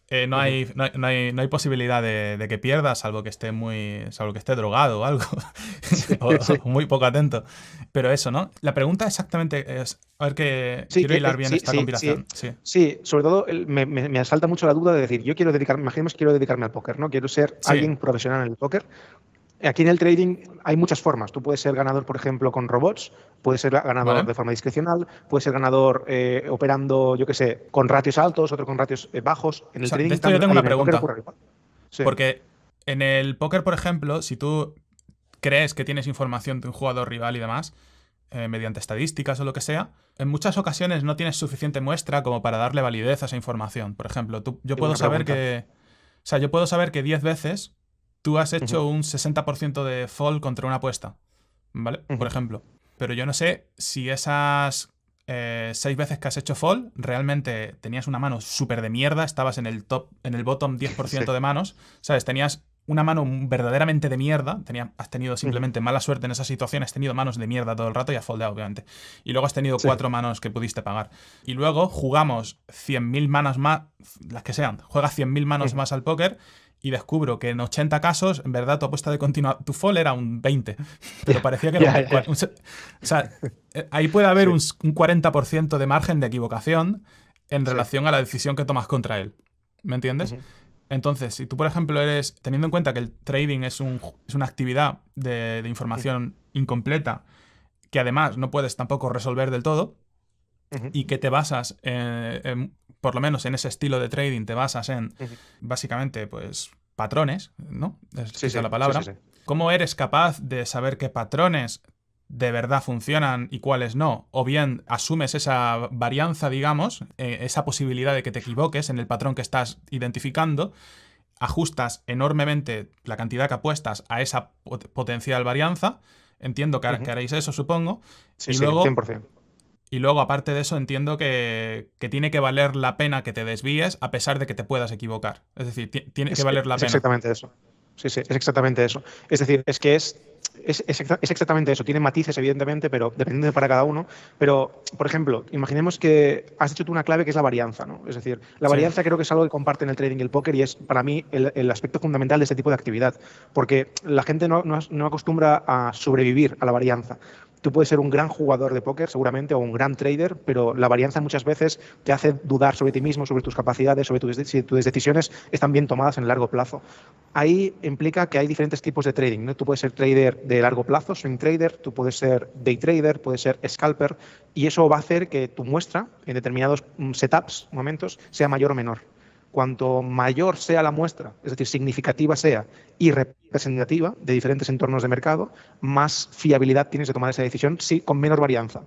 No Uh -huh. hay, no hay, no hay- no hay posibilidad de que pierda, salvo que esté drogado o algo. Sí, o sí. muy poco atento. Pero eso, ¿no? La pregunta exactamente es, a ver que Sí, quiero hilar bien sí, esta sí, sí, combinación. Sí, sí, sobre todo me asalta mucho la duda de decir, yo quiero dedicarme, imaginemos que quiero dedicarme al póker, ¿no? Quiero ser sí, alguien profesional en el póker. Aquí en el trading hay muchas formas. Tú puedes ser ganador, por ejemplo, con robots, puedes ser ganador ¿vale? de forma discrecional, puedes ser ganador operando, yo qué sé, con ratios altos, otro con ratios bajos. En O el sea, de trading esto yo también, tengo ahí una en el póker pregunta. ocurre igual. Sí, Porque en el póker, por ejemplo, si tú crees que tienes información de un jugador rival y demás, mediante estadísticas o lo que sea, en muchas ocasiones no tienes suficiente muestra como para darle validez a esa información. Por ejemplo, yo qué puedo buena saber pregunta. que... O sea, yo puedo saber que 10 veces tú has Ujú, hecho un 60% de fall contra una apuesta, ¿vale? Por ujú. ejemplo. Pero yo no sé si esas 6 veces que has hecho fall realmente tenías una mano súper de mierda, estabas en el top, en el bottom Sí. 10% de manos, ¿sabes? Tenías una mano verdaderamente de mierda, has tenido Ujú, simplemente mala suerte en esa situación, has tenido manos de mierda todo el rato y has foldeado, obviamente. Y luego has tenido sí. 4 manos que pudiste pagar. Y luego jugamos 100.000 manos más, las que sean, juegas 100.000 manos Ujú. más al póker y descubro que en 80 casos, en verdad, tu apuesta de continua, tu fall era un 20, pero Ya, parecía que era ya, ya. o sea, ahí puede haber Sí. un 40% de margen de equivocación en Sí. relación a la decisión que tomas contra él. ¿Me entiendes? Ujú, Entonces, si tú, por ejemplo, teniendo en cuenta que el trading es una actividad de ujú, información incompleta, que además no puedes tampoco resolver del todo, ujú, y que te basas, por lo menos en ese estilo de trading, te basas en, ujú. básicamente, pues, patrones, ¿no? Es Sí, quizá sí, la sí, sí, palabra. sí. ¿Cómo eres capaz de saber qué patrones de verdad funcionan y cuáles no? O bien asumes esa varianza, digamos, esa posibilidad de que te equivoques en el patrón que estás identificando, ajustas enormemente la cantidad que apuestas a esa potencial varianza, entiendo que Ujú. haréis eso, supongo, Sí, y sí, luego 100%. Y luego, aparte de eso, entiendo que tiene que valer la pena que te desvíes a pesar de que te puedas equivocar. Es decir, tiene que valer la Es pena. exactamente eso. Sí, sí, es exactamente eso. Es decir, es exactamente eso. Tiene matices, evidentemente, pero dependiendo de para cada uno. Pero, por ejemplo, imaginemos que has dicho tú una clave que es la varianza, ¿no? Es decir, la Sí. varianza creo que es algo que comparten el trading y el póker y es para mí el aspecto fundamental de este tipo de actividad. Porque la gente no acostumbra a sobrevivir a la varianza. Tú puedes ser un gran jugador de póker, seguramente, o un gran trader, pero la varianza muchas veces te hace dudar sobre ti mismo, sobre tus capacidades, sobre si tus decisiones están bien tomadas en el largo plazo. Ahí implica que hay diferentes tipos de trading, ¿no? Tú puedes ser trader de largo plazo, swing trader, tú puedes ser day trader, puedes ser scalper, y eso va a hacer que tu muestra en determinados setups, momentos, sea mayor o menor. Cuanto mayor sea la muestra, es decir, significativa sea y representativa de diferentes entornos de mercado, más fiabilidad tienes de tomar esa decisión, sí, con menor varianza.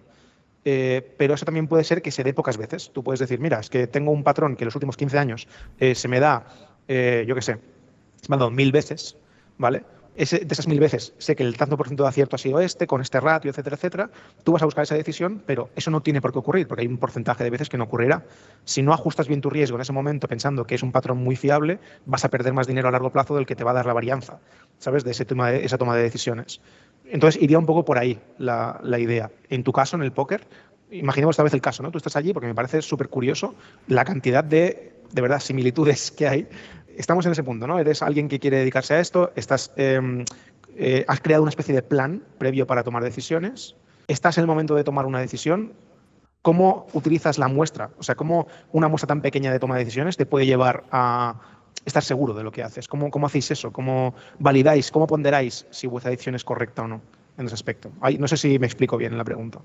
Pero eso también puede ser que se dé pocas veces. Tú puedes decir, mira, es que tengo un patrón que en los últimos 15 años se me da, yo qué sé, se me ha dado 1000 veces, ¿vale? De esas 1000 veces sé que el tanto por ciento de acierto ha sido este, con este ratio, etcétera, etcétera. Tú vas a buscar esa decisión, pero eso no tiene por qué ocurrir, porque hay un porcentaje de veces que no ocurrirá. Si no ajustas bien tu riesgo en ese momento pensando que es un patrón muy fiable, vas a perder más dinero a largo plazo del que te va a dar la varianza, ¿sabes? De esa toma de decisiones. Entonces iría un poco por ahí la idea. En tu caso, en el póker, imaginemos esta vez el caso, ¿no? Tú estás allí porque me parece súper curioso la cantidad de verdad, similitudes que hay. Estamos en ese punto, ¿no? Eres alguien que quiere dedicarse a esto, has creado una especie de plan previo para tomar decisiones, estás en el momento de tomar una decisión. ¿Cómo utilizas la muestra? O sea, ¿cómo una muestra tan pequeña de toma de decisiones te puede llevar a estar seguro de lo que haces? ¿Cómo hacéis eso? ¿Cómo validáis? ¿Cómo ponderáis si vuestra decisión es correcta o no en ese aspecto? No sé si me explico bien en la pregunta.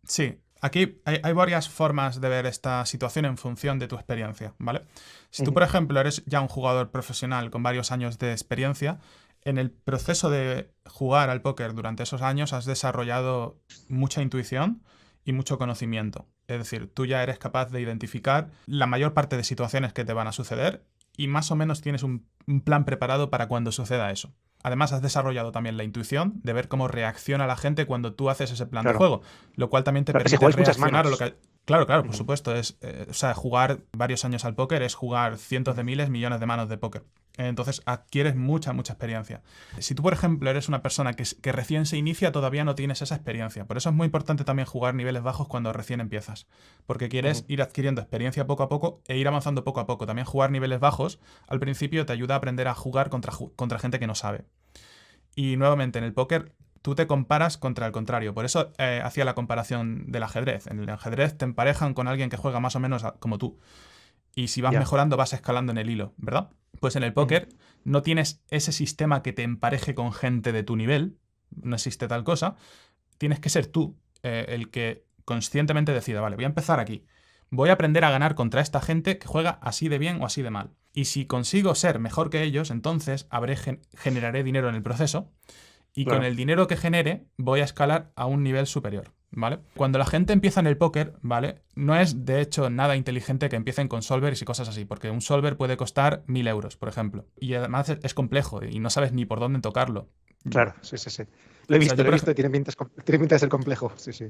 Sí, aquí hay varias formas de ver esta situación en función de tu experiencia, ¿vale? Si tú, por ejemplo, eres ya un jugador profesional con varios años de experiencia, en el proceso de jugar al póker durante esos años has desarrollado mucha intuición y mucho conocimiento. Es decir, tú ya eres capaz de identificar la mayor parte de situaciones que te van a suceder y más o menos tienes un plan preparado para cuando suceda eso. Además, has desarrollado también la intuición de ver cómo reacciona la gente cuando tú haces ese plan de Claro. juego, lo cual también te Claro, si permite jugáis muchas reaccionar a lo manos. que... Claro, claro, por supuesto. O sea, jugar varios años al póker es jugar cientos de miles, millones de manos de póker. Entonces adquieres mucha experiencia. Si tú, por ejemplo, eres una persona que recién se inicia, todavía no tienes esa experiencia. Por eso es muy importante también jugar niveles bajos cuando recién empiezas. Porque quieres ir adquiriendo experiencia poco a poco e ir avanzando poco a poco. También jugar niveles bajos al principio te ayuda a aprender a jugar contra gente que no sabe. Y nuevamente, en el póker tú te comparas contra el contrario. Por eso hacía la comparación del ajedrez. En el ajedrez te emparejan con alguien que juega más o menos como tú. Y si vas Ya. mejorando, vas escalando en el hilo, ¿verdad? Pues en el póker no tienes ese sistema que te empareje con gente de tu nivel. No existe tal cosa. Tienes que ser tú el que conscientemente decida, vale, voy a empezar aquí. Voy a aprender a ganar contra esta gente que juega así de bien o así de mal. Y si consigo ser mejor que ellos, entonces generaré dinero en el proceso. Y con Claro. el dinero que genere, voy a escalar a un nivel superior, ¿vale? Cuando la gente empieza en el póker, ¿vale? No es, de hecho, nada inteligente que empiecen con solvers y cosas así, porque un solver puede costar 1000 euros, por ejemplo. Y además es complejo y no sabes ni por dónde tocarlo. Claro, sí, sí, sí. Lo he O sea, visto, lo he visto y tiene pinta de ser complejo. Sí, sí.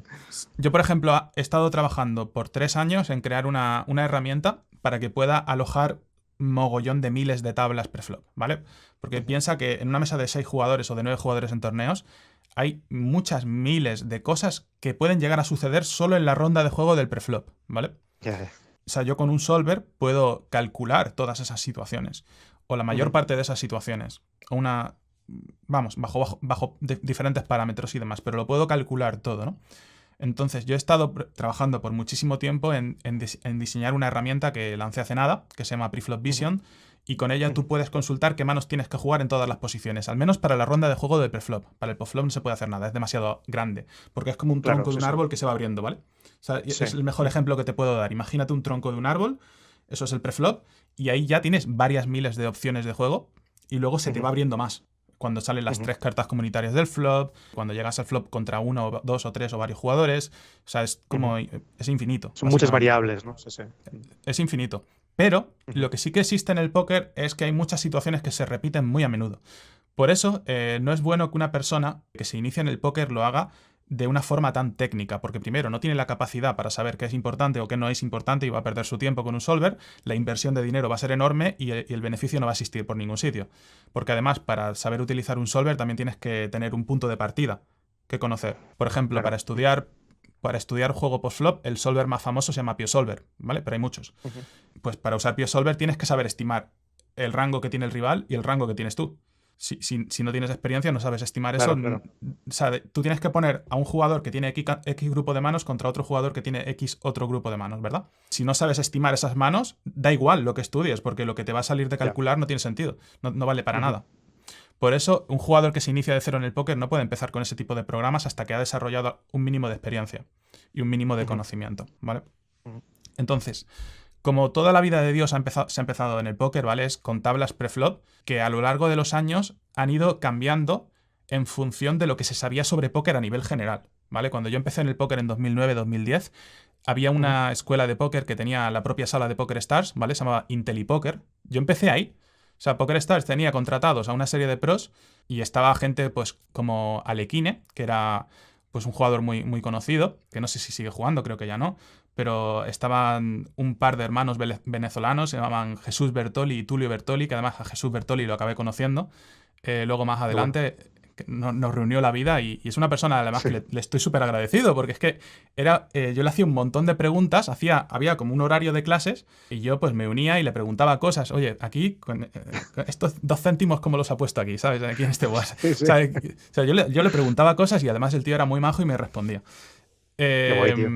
yo, por ejemplo, he estado trabajando por 3 años en crear una herramienta para que pueda alojar mogollón de miles de tablas preflop, ¿vale? Porque piensa que en una mesa de 6 jugadores o de 9 jugadores en torneos hay muchas miles de cosas que pueden llegar a suceder solo en la ronda de juego del preflop, ¿vale? Ya, ya. O sea, yo con un solver puedo calcular todas esas situaciones, o la mayor parte de esas situaciones, o vamos, bajo diferentes parámetros y demás, pero lo puedo calcular todo, ¿no? Entonces, yo he estado trabajando por muchísimo tiempo en diseñar una herramienta que lancé hace nada, que se llama Preflop Vision, y con ella tú puedes consultar qué manos tienes que jugar en todas las posiciones, al menos para la ronda de juego del preflop. Para el postflop no se puede hacer nada, es demasiado grande, porque es como un Claro, tronco de sí, un sí. árbol que se va abriendo, ¿vale? O sea, Sí. es el mejor ejemplo que te puedo dar. Imagínate un tronco de un árbol, eso es el preflop, y ahí ya tienes varias miles de opciones de juego, y luego se te va abriendo más. Cuando salen las 3 cartas comunitarias del flop, cuando llegas al flop contra uno, o dos o tres o varios jugadores, o sea, es como, es infinito. Son muchas Básicamente. variables, ¿no? Sí, sí. Es infinito. Pero lo que sí que existe en el póker es que hay muchas situaciones que se repiten muy a menudo. Por eso, no es bueno que una persona que se inicia en el póker lo haga de una forma tan técnica, porque primero no tiene la capacidad para saber qué es importante o qué no es importante y va a perder su tiempo con un solver, la inversión de dinero va a ser enorme y el beneficio no va a existir por ningún sitio. Porque además, para saber utilizar un solver también tienes que tener un punto de partida que conocer. Por ejemplo, Claro. para estudiar juego post-flop, el solver más famoso se llama PioSolver, ¿vale? Pero hay muchos. Pues para usar PioSolver tienes que saber estimar el rango que tiene el rival y el rango que tienes tú. Si no tienes experiencia, no sabes estimar Claro, eso. claro. O sea, tú tienes que poner a un jugador que tiene X grupo de manos contra otro jugador que tiene X otro grupo de manos, ¿verdad? Si no sabes estimar esas manos, da igual lo que estudies, porque lo que te va a salir de calcular no tiene sentido. No vale para nada. Por eso, un jugador que se inicia de cero en el póker no puede empezar con ese tipo de programas hasta que ha desarrollado un mínimo de experiencia y un mínimo de conocimiento, ¿vale? Entonces, como toda la vida de Dios se ha empezado en el póker, ¿vale? Es con tablas preflop que a lo largo de los años han ido cambiando en función de lo que se sabía sobre póker a nivel general, ¿vale? Cuando yo empecé en el póker en 2009-2010, había una escuela de póker que tenía la propia sala de Poker Stars, ¿vale? Se llamaba IntelliPoker. Yo empecé ahí. O sea, Poker Stars tenía contratados a una serie de pros y estaba gente pues como Alekhine, que era pues un jugador muy, muy conocido, que no sé si sigue jugando, creo que ya no, pero estaban un par de hermanos venezolanos, se llamaban Jesús Bertoli y Tulio Bertoli, que además a Jesús Bertoli lo acabé conociendo. Luego más adelante nos reunió la vida y es una persona además que le estoy súper agradecido, porque es que yo le hacía un montón de preguntas, había como un horario de clases y yo pues me unía y le preguntaba cosas. Oye, aquí con estos 2 céntimos, ¿cómo los ha puesto aquí? ¿Sabes? Aquí en este WhatsApp. Sí, sí. O sea, yo le preguntaba cosas y además el tío era muy majo y me respondía. Qué guay, tío.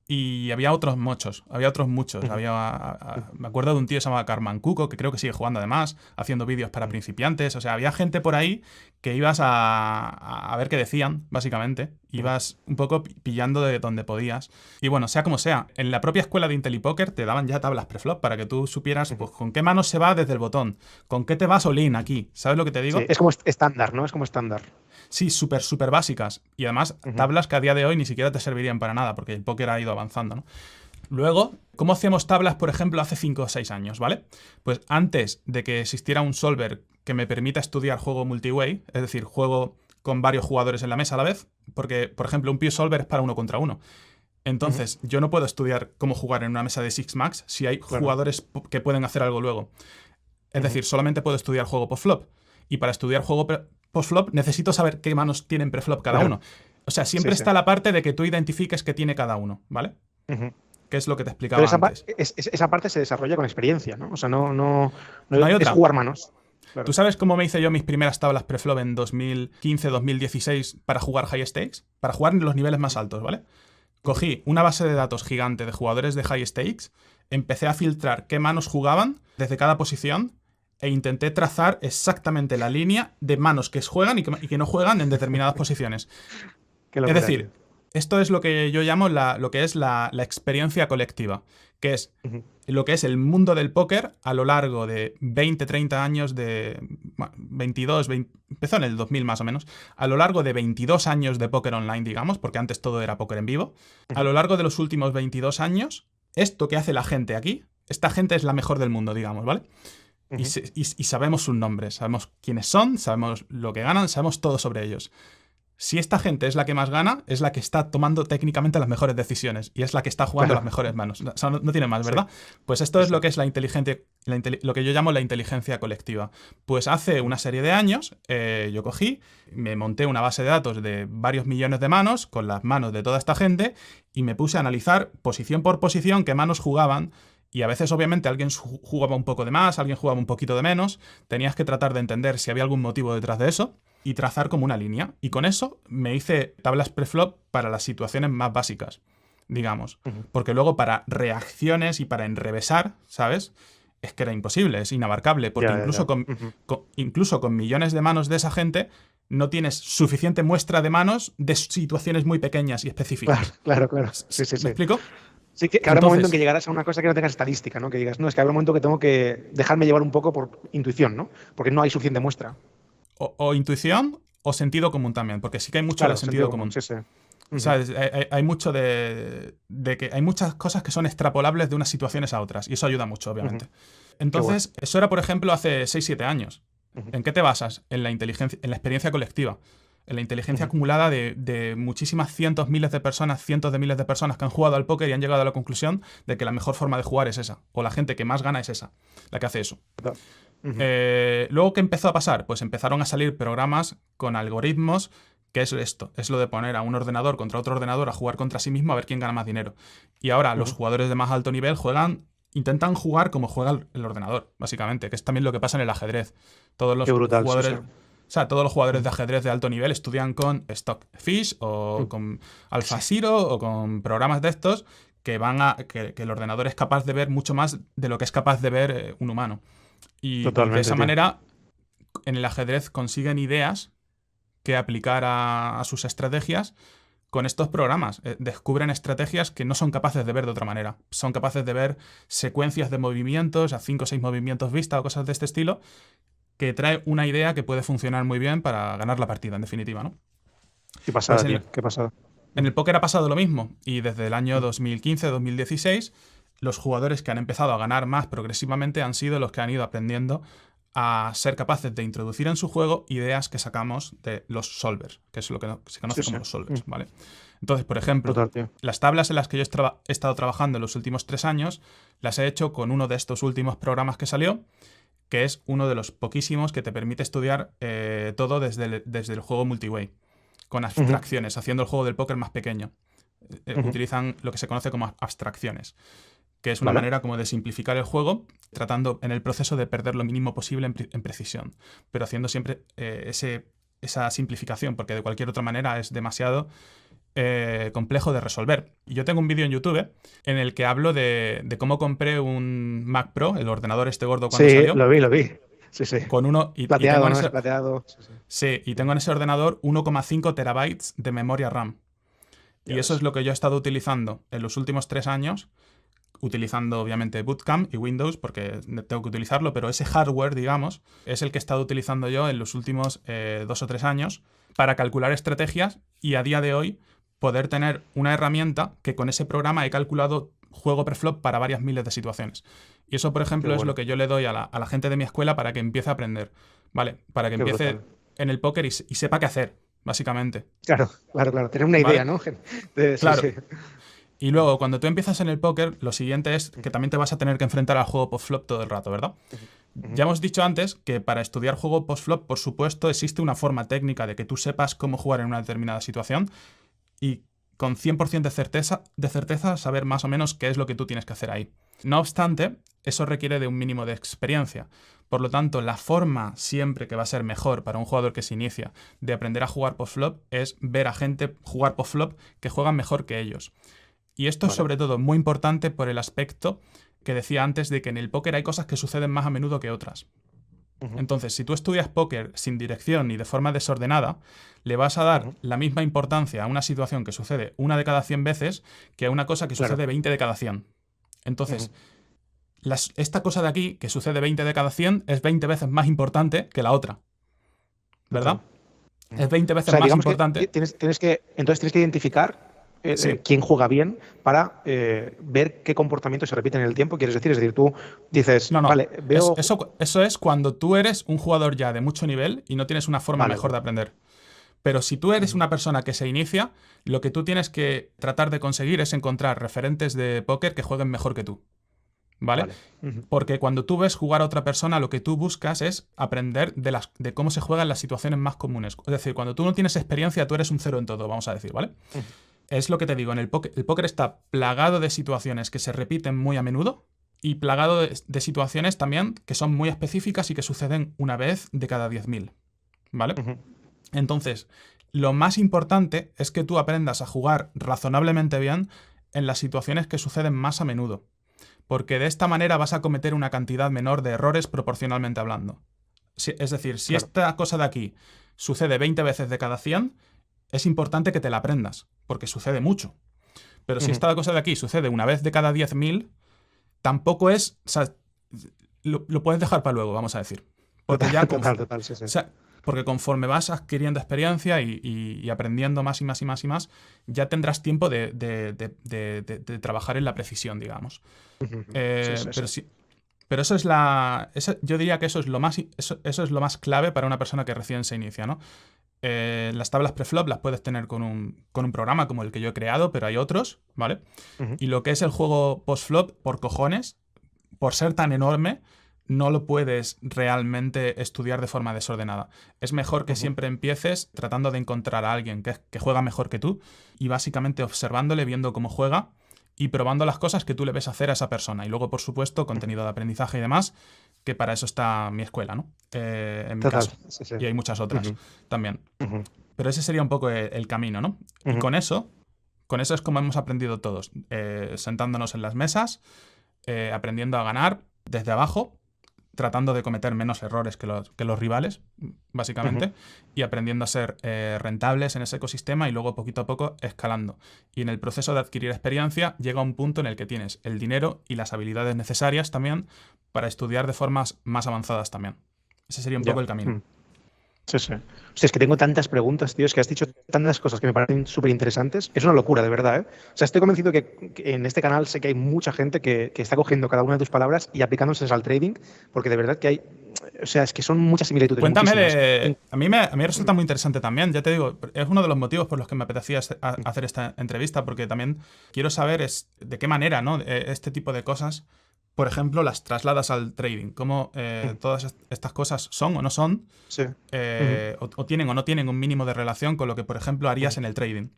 Y había otros muchos. Me acuerdo de un tío que se llamaba Carman Cuco, que creo que sigue jugando además, haciendo vídeos para principiantes. O sea, había gente por ahí que ibas a ver qué decían, básicamente. Ibas un poco pillando de donde podías. Y bueno, sea como sea, en la propia escuela de IntelliPoker te daban ya tablas preflop para que tú supieras pues, con qué manos se va desde el botón, con qué te vas all-in aquí. ¿Sabes lo que te digo? Sí, es como estándar, ¿no? Es como estándar. Sí, súper, súper básicas. Y además, tablas que a día de hoy ni siquiera te servirían para nada, porque el póker ha ido avanzando, ¿no? Luego, ¿cómo hacíamos tablas, por ejemplo, hace 5 o 6 años, ¿vale? Pues antes de que existiera un solver que me permita estudiar juego multiway, es decir, juego con varios jugadores en la mesa a la vez, porque, por ejemplo, un PioSolver es para 1 contra 1. Entonces, yo no puedo estudiar cómo jugar en una mesa de Six Max si hay jugadores que pueden hacer algo luego. Es decir, solamente puedo estudiar juego post-flop. Y para estudiar juego post-flop necesito saber qué manos tienen preflop cada uno. O sea, siempre está la parte de que tú identifiques qué tiene cada uno, ¿vale? Que es lo que te explicaba antes. Esa parte se desarrolla con experiencia, ¿no? O sea, no hay otra. Es jugar manos. Claro. ¿Tú sabes cómo me hice yo mis primeras tablas preflop en 2015-2016 para jugar high stakes? Para jugar en los niveles más altos, ¿vale? Cogí una base de datos gigante de jugadores de high stakes, empecé a filtrar qué manos jugaban desde cada posición e intenté trazar exactamente la línea de manos que juegan y que no juegan en determinadas posiciones. Es decir, esto es lo que yo llamo lo que es la experiencia colectiva, que es lo que es el mundo del póker a lo largo de 20, 30 años de 22, empezó en el 2000 más o menos, a lo largo de 22 años de póker online, digamos, porque antes todo era póker en vivo, a lo largo de los últimos 22 años, esto que hace la gente aquí, esta gente es la mejor del mundo, digamos, ¿vale? Y sabemos sus nombres, sabemos quiénes son, sabemos lo que ganan, sabemos todo sobre ellos. Si esta gente es la que más gana, es la que está tomando técnicamente las mejores decisiones y es la que está jugando las mejores manos. O sea, no tiene más, ¿verdad? Pues esto es lo que es lo que yo llamo la inteligencia colectiva. Pues hace una serie de años yo cogí, me monté una base de datos de varios millones de manos con las manos de toda esta gente y me puse a analizar posición por posición qué manos jugaban. Y a veces, obviamente, alguien jugaba un poco de más, alguien jugaba un poquito de menos. Tenías que tratar de entender si había algún motivo detrás de eso y trazar como una línea. Y con eso me hice tablas preflop para las situaciones más básicas, digamos. Porque luego para reacciones y para enrevesar, ¿sabes? Es que era imposible, es inabarcable. Porque incluso con millones de manos de esa gente no tienes suficiente muestra de manos de situaciones muy pequeñas y específicas. Claro. Sí. ¿Me explico? Sí, que habrá un momento en que llegarás a una cosa que no tengas estadística, ¿no? Que digas, no, es que habrá un momento que tengo que dejarme llevar un poco por intuición, ¿no? Porque no hay suficiente muestra. O intuición o sentido común también, porque sí que hay mucho de sentido común. Sí. O sea, hay mucho de que hay muchas cosas que son extrapolables de unas situaciones a otras, y eso ayuda mucho, obviamente. Entonces, eso era, por ejemplo, hace 6-7 años. ¿En qué te basas? En la inteligencia, en la experiencia colectiva. en la inteligencia acumulada de muchísimas cientos, miles de personas, cientos de miles de personas que han jugado al póker y han llegado a la conclusión de que la mejor forma de jugar es esa, o la gente que más gana es esa, la que hace eso. Luego, ¿qué empezó a pasar? Pues empezaron a salir programas con algoritmos, que es esto, es lo de poner a un ordenador contra otro ordenador a jugar contra sí mismo a ver quién gana más dinero. Y ahora los jugadores de más alto nivel intentan jugar como juega el ordenador, básicamente, que es también lo que pasa en el ajedrez. Todos los Qué brutal, jugadores... sí, sí. O sea, todos los jugadores de ajedrez de alto nivel estudian con Stockfish o con AlphaZero o con programas de estos que que el ordenador es capaz de ver mucho más de lo que es capaz de ver un humano. Y de Totalmente, esa tío. manera, en el ajedrez consiguen ideas que aplicar a sus estrategias con estos programas. Descubren estrategias que no son capaces de ver de otra manera. Son capaces de ver secuencias de movimientos, a 5 o 6 movimientos vista o cosas de este estilo, que trae una idea que puede funcionar muy bien para ganar la partida, en definitiva, ¿no? Qué pasada, Pues tío. Qué pasada. en el póker ha pasado lo mismo, y desde el año 2015-2016 los jugadores que han empezado a ganar más progresivamente han sido los que han ido aprendiendo a ser capaces de introducir en su juego ideas que sacamos de los solvers, que es lo que se conoce Sí, como sí. los solvers, ¿vale? Entonces, por ejemplo, Brutal, tío. las tablas en las que yo he estado trabajando en los últimos 3 años las he hecho con uno de estos últimos programas que salió, que es uno de los poquísimos que te permite estudiar todo desde el juego multiway, con abstracciones, haciendo el juego del póker más pequeño. Utilizan lo que se conoce como abstracciones, que es una Vale. manera como de simplificar el juego, tratando en el proceso de perder lo mínimo posible en precisión, pero haciendo siempre esa simplificación, porque de cualquier otra manera es demasiado complejo de resolver. Y yo tengo un vídeo en YouTube en el que hablo de cómo compré un Mac Pro, el ordenador este gordo cuando Sí, salió, lo vi. Sí, sí. con uno y tengo Plateado, en ¿no? Es ese, plateado. Sí, sí. sí, y tengo en ese ordenador 1,5 terabytes de memoria RAM. Ya Y eso ves. es lo que yo he estado utilizando en los últimos 3 años, utilizando obviamente Bootcamp y Windows, porque tengo que utilizarlo, pero ese hardware, digamos, es el que he estado utilizando yo en los últimos 2 o 3 años para calcular estrategias y a día de hoy poder tener una herramienta que con ese programa he calculado juego preflop para varias miles de situaciones. Y eso, por ejemplo, Qué es bueno. lo que yo le doy a la gente de mi escuela para que empiece a aprender, ¿vale? Para que Qué empiece brutal. en el póker y sepa qué hacer, básicamente, Claro, claro, claro. Tener una idea, ¿vale? ¿no? Sí, Claro. sí. Y luego, cuando tú empiezas en el póker, lo siguiente es que también te vas a tener que enfrentar al juego post-flop todo el rato, ¿verdad? Ya hemos dicho antes que para estudiar juego post-flop, por supuesto, existe una forma técnica de que tú sepas cómo jugar en una determinada situación y con 100% de certeza saber más o menos qué es lo que tú tienes que hacer ahí. No obstante, eso requiere de un mínimo de experiencia. Por lo tanto, la forma siempre que va a ser mejor para un jugador que se inicia de aprender a jugar post-flop es ver a gente jugar post-flop que juegan mejor que ellos. Y esto es Vale. sobre todo muy importante por el aspecto que decía antes de que en el póker hay cosas que suceden más a menudo que otras. Entonces, si tú estudias póker sin dirección y de forma desordenada, le vas a dar la misma importancia a una situación que sucede una de cada 100 veces que a una cosa que Claro. sucede 20 de cada 100. Entonces, esta cosa de aquí, que sucede 20 de cada 100, es 20 veces más importante que la otra. ¿Verdad? Es 20 O veces sea, más digamos que importante. entonces tienes que identificar Sí. quién juega bien para ver qué comportamientos se repiten en el tiempo. ¿Quieres decir? Es decir, tú dices, No, no. vale, veo. Eso es cuando tú eres un jugador ya de mucho nivel y no tienes una forma Vale, mejor de vale. aprender. Pero si tú eres una persona que se inicia, lo que tú tienes que tratar de conseguir es encontrar referentes de póker que jueguen mejor que tú. ¿Vale? Vale. Porque cuando tú ves jugar a otra persona, lo que tú buscas es aprender de cómo se juegan las situaciones más comunes. Es decir, cuando tú no tienes experiencia, tú eres un cero en todo, vamos a decir, ¿vale? Es lo que te digo, en el póker está plagado de situaciones que se repiten muy a menudo y plagado de situaciones también que son muy específicas y que suceden una vez de cada 10.000, ¿vale? Entonces, lo más importante es que tú aprendas a jugar razonablemente bien en las situaciones que suceden más a menudo, porque de esta manera vas a cometer una cantidad menor de errores proporcionalmente hablando. Es decir, si Claro. esta cosa de aquí sucede 20 veces de cada 100, es importante que te la aprendas, porque sucede mucho. Pero si esta cosa de aquí sucede una vez de cada 10.000, tampoco es... O sea, lo puedes dejar para luego, vamos a decir. Porque ya Total, sí, sí. o sea, porque conforme vas adquiriendo experiencia y aprendiendo más y más y más y más, ya tendrás tiempo de trabajar en la precisión, digamos. Pero eso es yo diría que eso es lo más clave para una persona que recién se inicia, ¿no? Las tablas preflop las puedes tener con un programa como el que yo he creado, pero hay otros, ¿vale? Y lo que es el juego postflop, por cojones, por ser tan enorme, no lo puedes realmente estudiar de forma desordenada. Es mejor que siempre empieces tratando de encontrar a alguien que juega mejor que tú y básicamente observándole, viendo cómo juega y probando las cosas que tú le ves hacer a esa persona. Y luego, por supuesto, contenido de aprendizaje y demás, que para eso está mi escuela, ¿no? En mi Total, caso. sí, sí. Y hay muchas otras también. Ujú, Pero ese sería un poco el camino, ¿no? Y ujú. con eso es como hemos aprendido todos. Sentándonos en las mesas, aprendiendo a ganar desde abajo, tratando de cometer menos errores que los rivales, Ujú. básicamente, y aprendiendo a ser rentables en ese ecosistema y luego poquito a poco escalando. Y en el proceso de adquirir experiencia llega un punto en el que tienes el dinero y las habilidades necesarias también para estudiar de formas más avanzadas también. Ese sería un Ya. poco el camino. Mm. Sí, sí. O sea, es que tengo tantas preguntas, tío, es que has dicho tantas cosas que me parecen súper interesantes. Es una locura, de verdad, ¿eh? O sea, estoy convencido que en este canal sé que hay mucha gente que está cogiendo cada una de tus palabras y aplicándoselas al trading, porque de verdad que hay, o sea, es que son muchas similitudes, Cuéntame muchísimas. de... A mí me resulta muy interesante también, ya te digo, es uno de los motivos por los que me apetecía hacer esta entrevista, porque también quiero saber de qué manera, ¿no? Este tipo de cosas, por ejemplo, las trasladas al trading, cómo todas estas cosas son o no son, Sí. Ujú. o tienen o no tienen un mínimo de relación con lo que, por ejemplo, harías en el trading.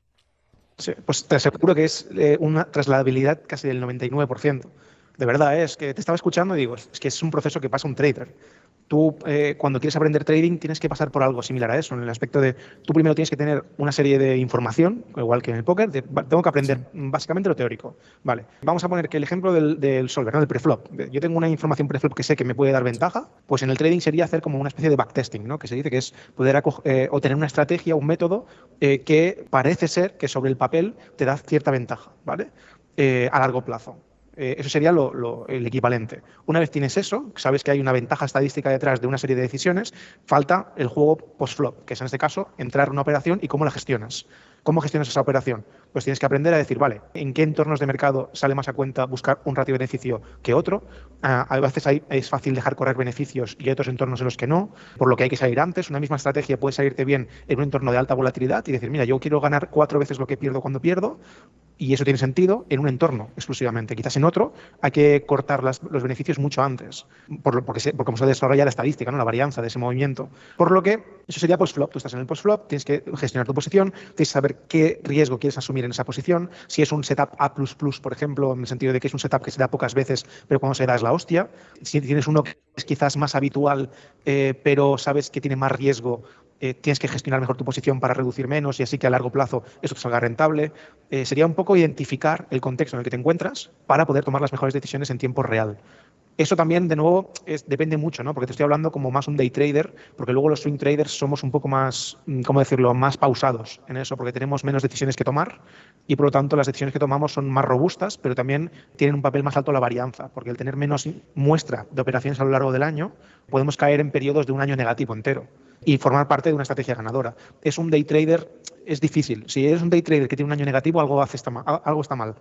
Sí, pues te aseguro que es una trasladabilidad casi del 99%. De verdad, es que te estaba escuchando y digo, es que es un proceso que pasa un trader. Tú, cuando quieres aprender trading, tienes que pasar por algo similar a eso, en el aspecto de, tú primero tienes que tener una serie de información, igual que en el póker, tengo que Sí. aprender básicamente lo teórico. Vale, vamos a poner que el ejemplo del solver, ¿no? Del preflop. Yo tengo una información preflop que sé que me puede dar ventaja, pues en el trading sería hacer como una especie de backtesting, ¿no? Que se dice que es poder o tener una estrategia, un método que parece ser que sobre el papel te da cierta ventaja, ¿vale? A largo plazo. Eso sería el equivalente. Una vez tienes eso, sabes que hay una ventaja estadística detrás de una serie de decisiones, falta el juego post-flop, que es en este caso entrar en una operación y cómo la gestionas. ¿Cómo gestionas esa operación? Pues tienes que aprender a decir, vale, ¿en qué entornos de mercado sale más a cuenta buscar un ratio de beneficio que otro? A veces es fácil dejar correr beneficios y hay otros entornos en los que no, por lo que hay que salir antes. Una misma estrategia puede salirte bien en un entorno de alta volatilidad y decir, mira, yo quiero ganar 4 veces lo que pierdo cuando pierdo, y eso tiene sentido en un entorno exclusivamente. Quizás en otro hay que cortar los beneficios mucho antes, porque como se desarrolla la estadística, ¿no? La varianza de ese movimiento. Por lo que eso sería post-flop. Tú estás en el post-flop, tienes que gestionar tu posición, tienes que saber qué riesgo quieres asumir en esa posición. Si es un setup A++, por ejemplo, en el sentido de que es un setup que se da pocas veces, pero cuando se da es la hostia. Si tienes uno que es quizás más habitual, pero sabes que tiene más riesgo, tienes que gestionar mejor tu posición para reducir menos y así que a largo plazo eso te salga rentable. Sería un poco identificar el contexto en el que te encuentras para poder tomar las mejores decisiones en tiempo real. Eso también, de nuevo, depende mucho, ¿no? Porque te estoy hablando como más un day trader, porque luego los swing traders somos un poco más, ¿cómo decirlo?, más pausados en eso, porque tenemos menos decisiones que tomar y por lo tanto las decisiones que tomamos son más robustas, pero también tienen un papel más alto la varianza, porque al tener menos muestra de operaciones a lo largo del año, podemos caer en periodos de un año negativo entero y formar parte de una estrategia ganadora. Es un day trader, es difícil. Si eres un day trader que tiene un año negativo, algo está mal.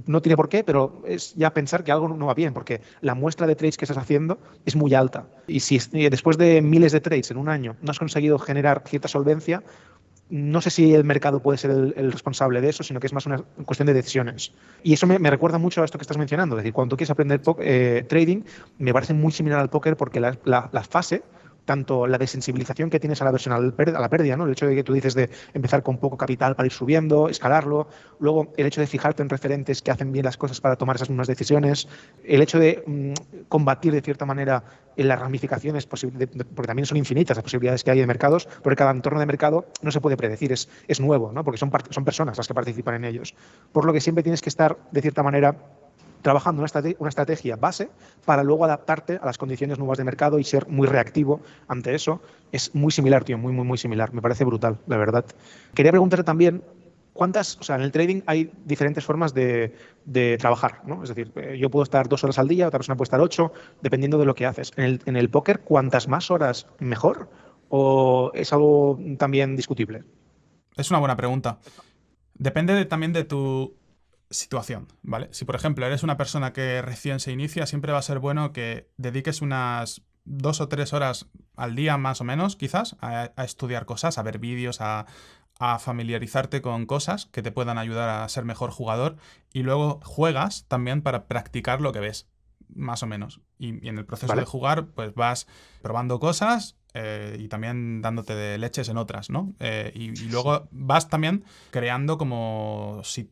No tiene por qué, pero es ya pensar que algo no va bien, porque la muestra de trades que estás haciendo es muy alta. Y si después de miles de trades en un año no has conseguido generar cierta solvencia, no sé si el mercado puede ser el responsable de eso, sino que es más una cuestión de decisiones. Y eso me recuerda mucho a esto que estás mencionando. Es decir, cuando tú quieres aprender trading, me parece muy similar al póker porque la fase, tanto la desensibilización que tienes a la versión a la pérdida, ¿no? El hecho de que tú dices de empezar con poco capital para ir subiendo, escalarlo, luego el hecho de fijarte en referentes que hacen bien las cosas para tomar esas mismas decisiones, el hecho de combatir de cierta manera en las ramificaciones, porque también son infinitas las posibilidades que hay de mercados, porque cada entorno de mercado no se puede predecir, es nuevo, ¿no? Porque son personas las que participan en ellos. Por lo que siempre tienes que estar, de cierta manera, trabajando una estrategia base para luego adaptarte a las condiciones nuevas de mercado y ser muy reactivo ante eso. Es muy similar, tío, muy, muy, muy similar. Me parece brutal, la verdad. Quería preguntarte también, o sea, en el trading hay diferentes formas de trabajar, ¿no? Es decir, yo puedo estar 2 horas al día, otra persona puede estar 8, dependiendo de lo que haces. En el póker, ¿cuantas más horas mejor? ¿O es algo también discutible? Es una buena pregunta. Depende también de tu situación, ¿vale? Si, por ejemplo, eres una persona que recién se inicia, siempre va a ser bueno que dediques unas 2 o 3 horas al día más o menos, quizás, a estudiar cosas, a ver vídeos, a familiarizarte con cosas que te puedan ayudar a ser mejor jugador, y luego juegas también para practicar lo que ves, más o menos. Y en el proceso de ¿Vale? jugar, pues vas probando cosas y también dándote de leches en otras, ¿no? Y Sí. luego vas también creando como si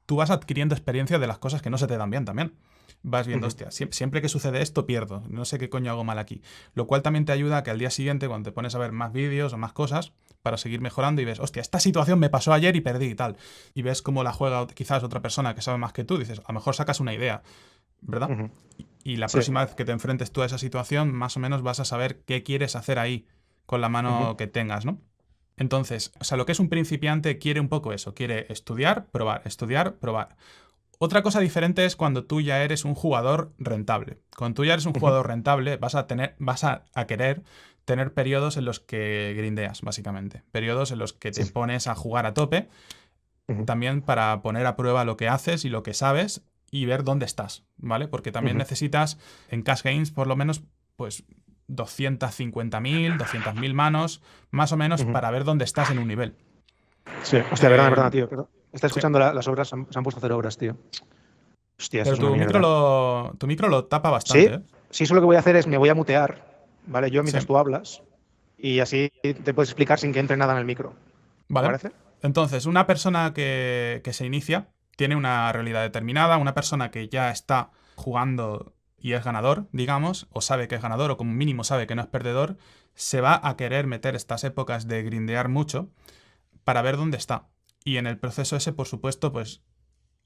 tú vas adquiriendo experiencia de las cosas que no se te dan bien también. Vas viendo, Ujú. hostia, siempre que sucede esto pierdo, no sé qué coño hago mal aquí. Lo cual también te ayuda a que al día siguiente, cuando te pones a ver más vídeos o más cosas, para seguir mejorando y ves, hostia, esta situación me pasó ayer y perdí y tal. Y ves cómo la juega quizás otra persona que sabe más que tú, dices, a lo mejor sacas una idea, ¿verdad? Ujú. Y la Sí. próxima vez que te enfrentes tú a esa situación, más o menos vas a saber qué quieres hacer ahí con la Ujú. mano que tengas, ¿no? Entonces, o sea, lo que es un principiante quiere un poco eso, quiere estudiar, probar. Otra cosa diferente es cuando tú ya eres un jugador rentable. Cuando tú ya eres un Ujú. jugador rentable, vas a querer tener periodos en los que grindeas, básicamente. Periodos en los que te Sí. pones a jugar a tope, Ujú. también para poner a prueba lo que haces y lo que sabes y ver dónde estás, ¿vale? Porque también Ujú. necesitas, en Cash Games, por lo menos, pues 200.000 manos, más o menos, Ujú. para ver dónde estás en un nivel. Sí. Hostia, verdad, Eh, tío. Está sí. escuchando las obras, se han puesto a hacer obras, tío. Hostia, esto Pero es una mierda. tu micro lo tapa bastante, Sí, ¿eh? sí, eso lo que voy a hacer es me voy a mutear, ¿vale? Yo Sí. mientras tú hablas y así te puedes explicar sin que entre nada en el micro. ¿Te ¿Vale? parece? Entonces, una persona que se inicia tiene una realidad determinada, una persona que ya está jugando y es ganador, digamos, o sabe que es ganador, o como mínimo sabe que no es perdedor, se va a querer meter estas épocas de grindear mucho para ver dónde está. Y en el proceso ese, por supuesto, pues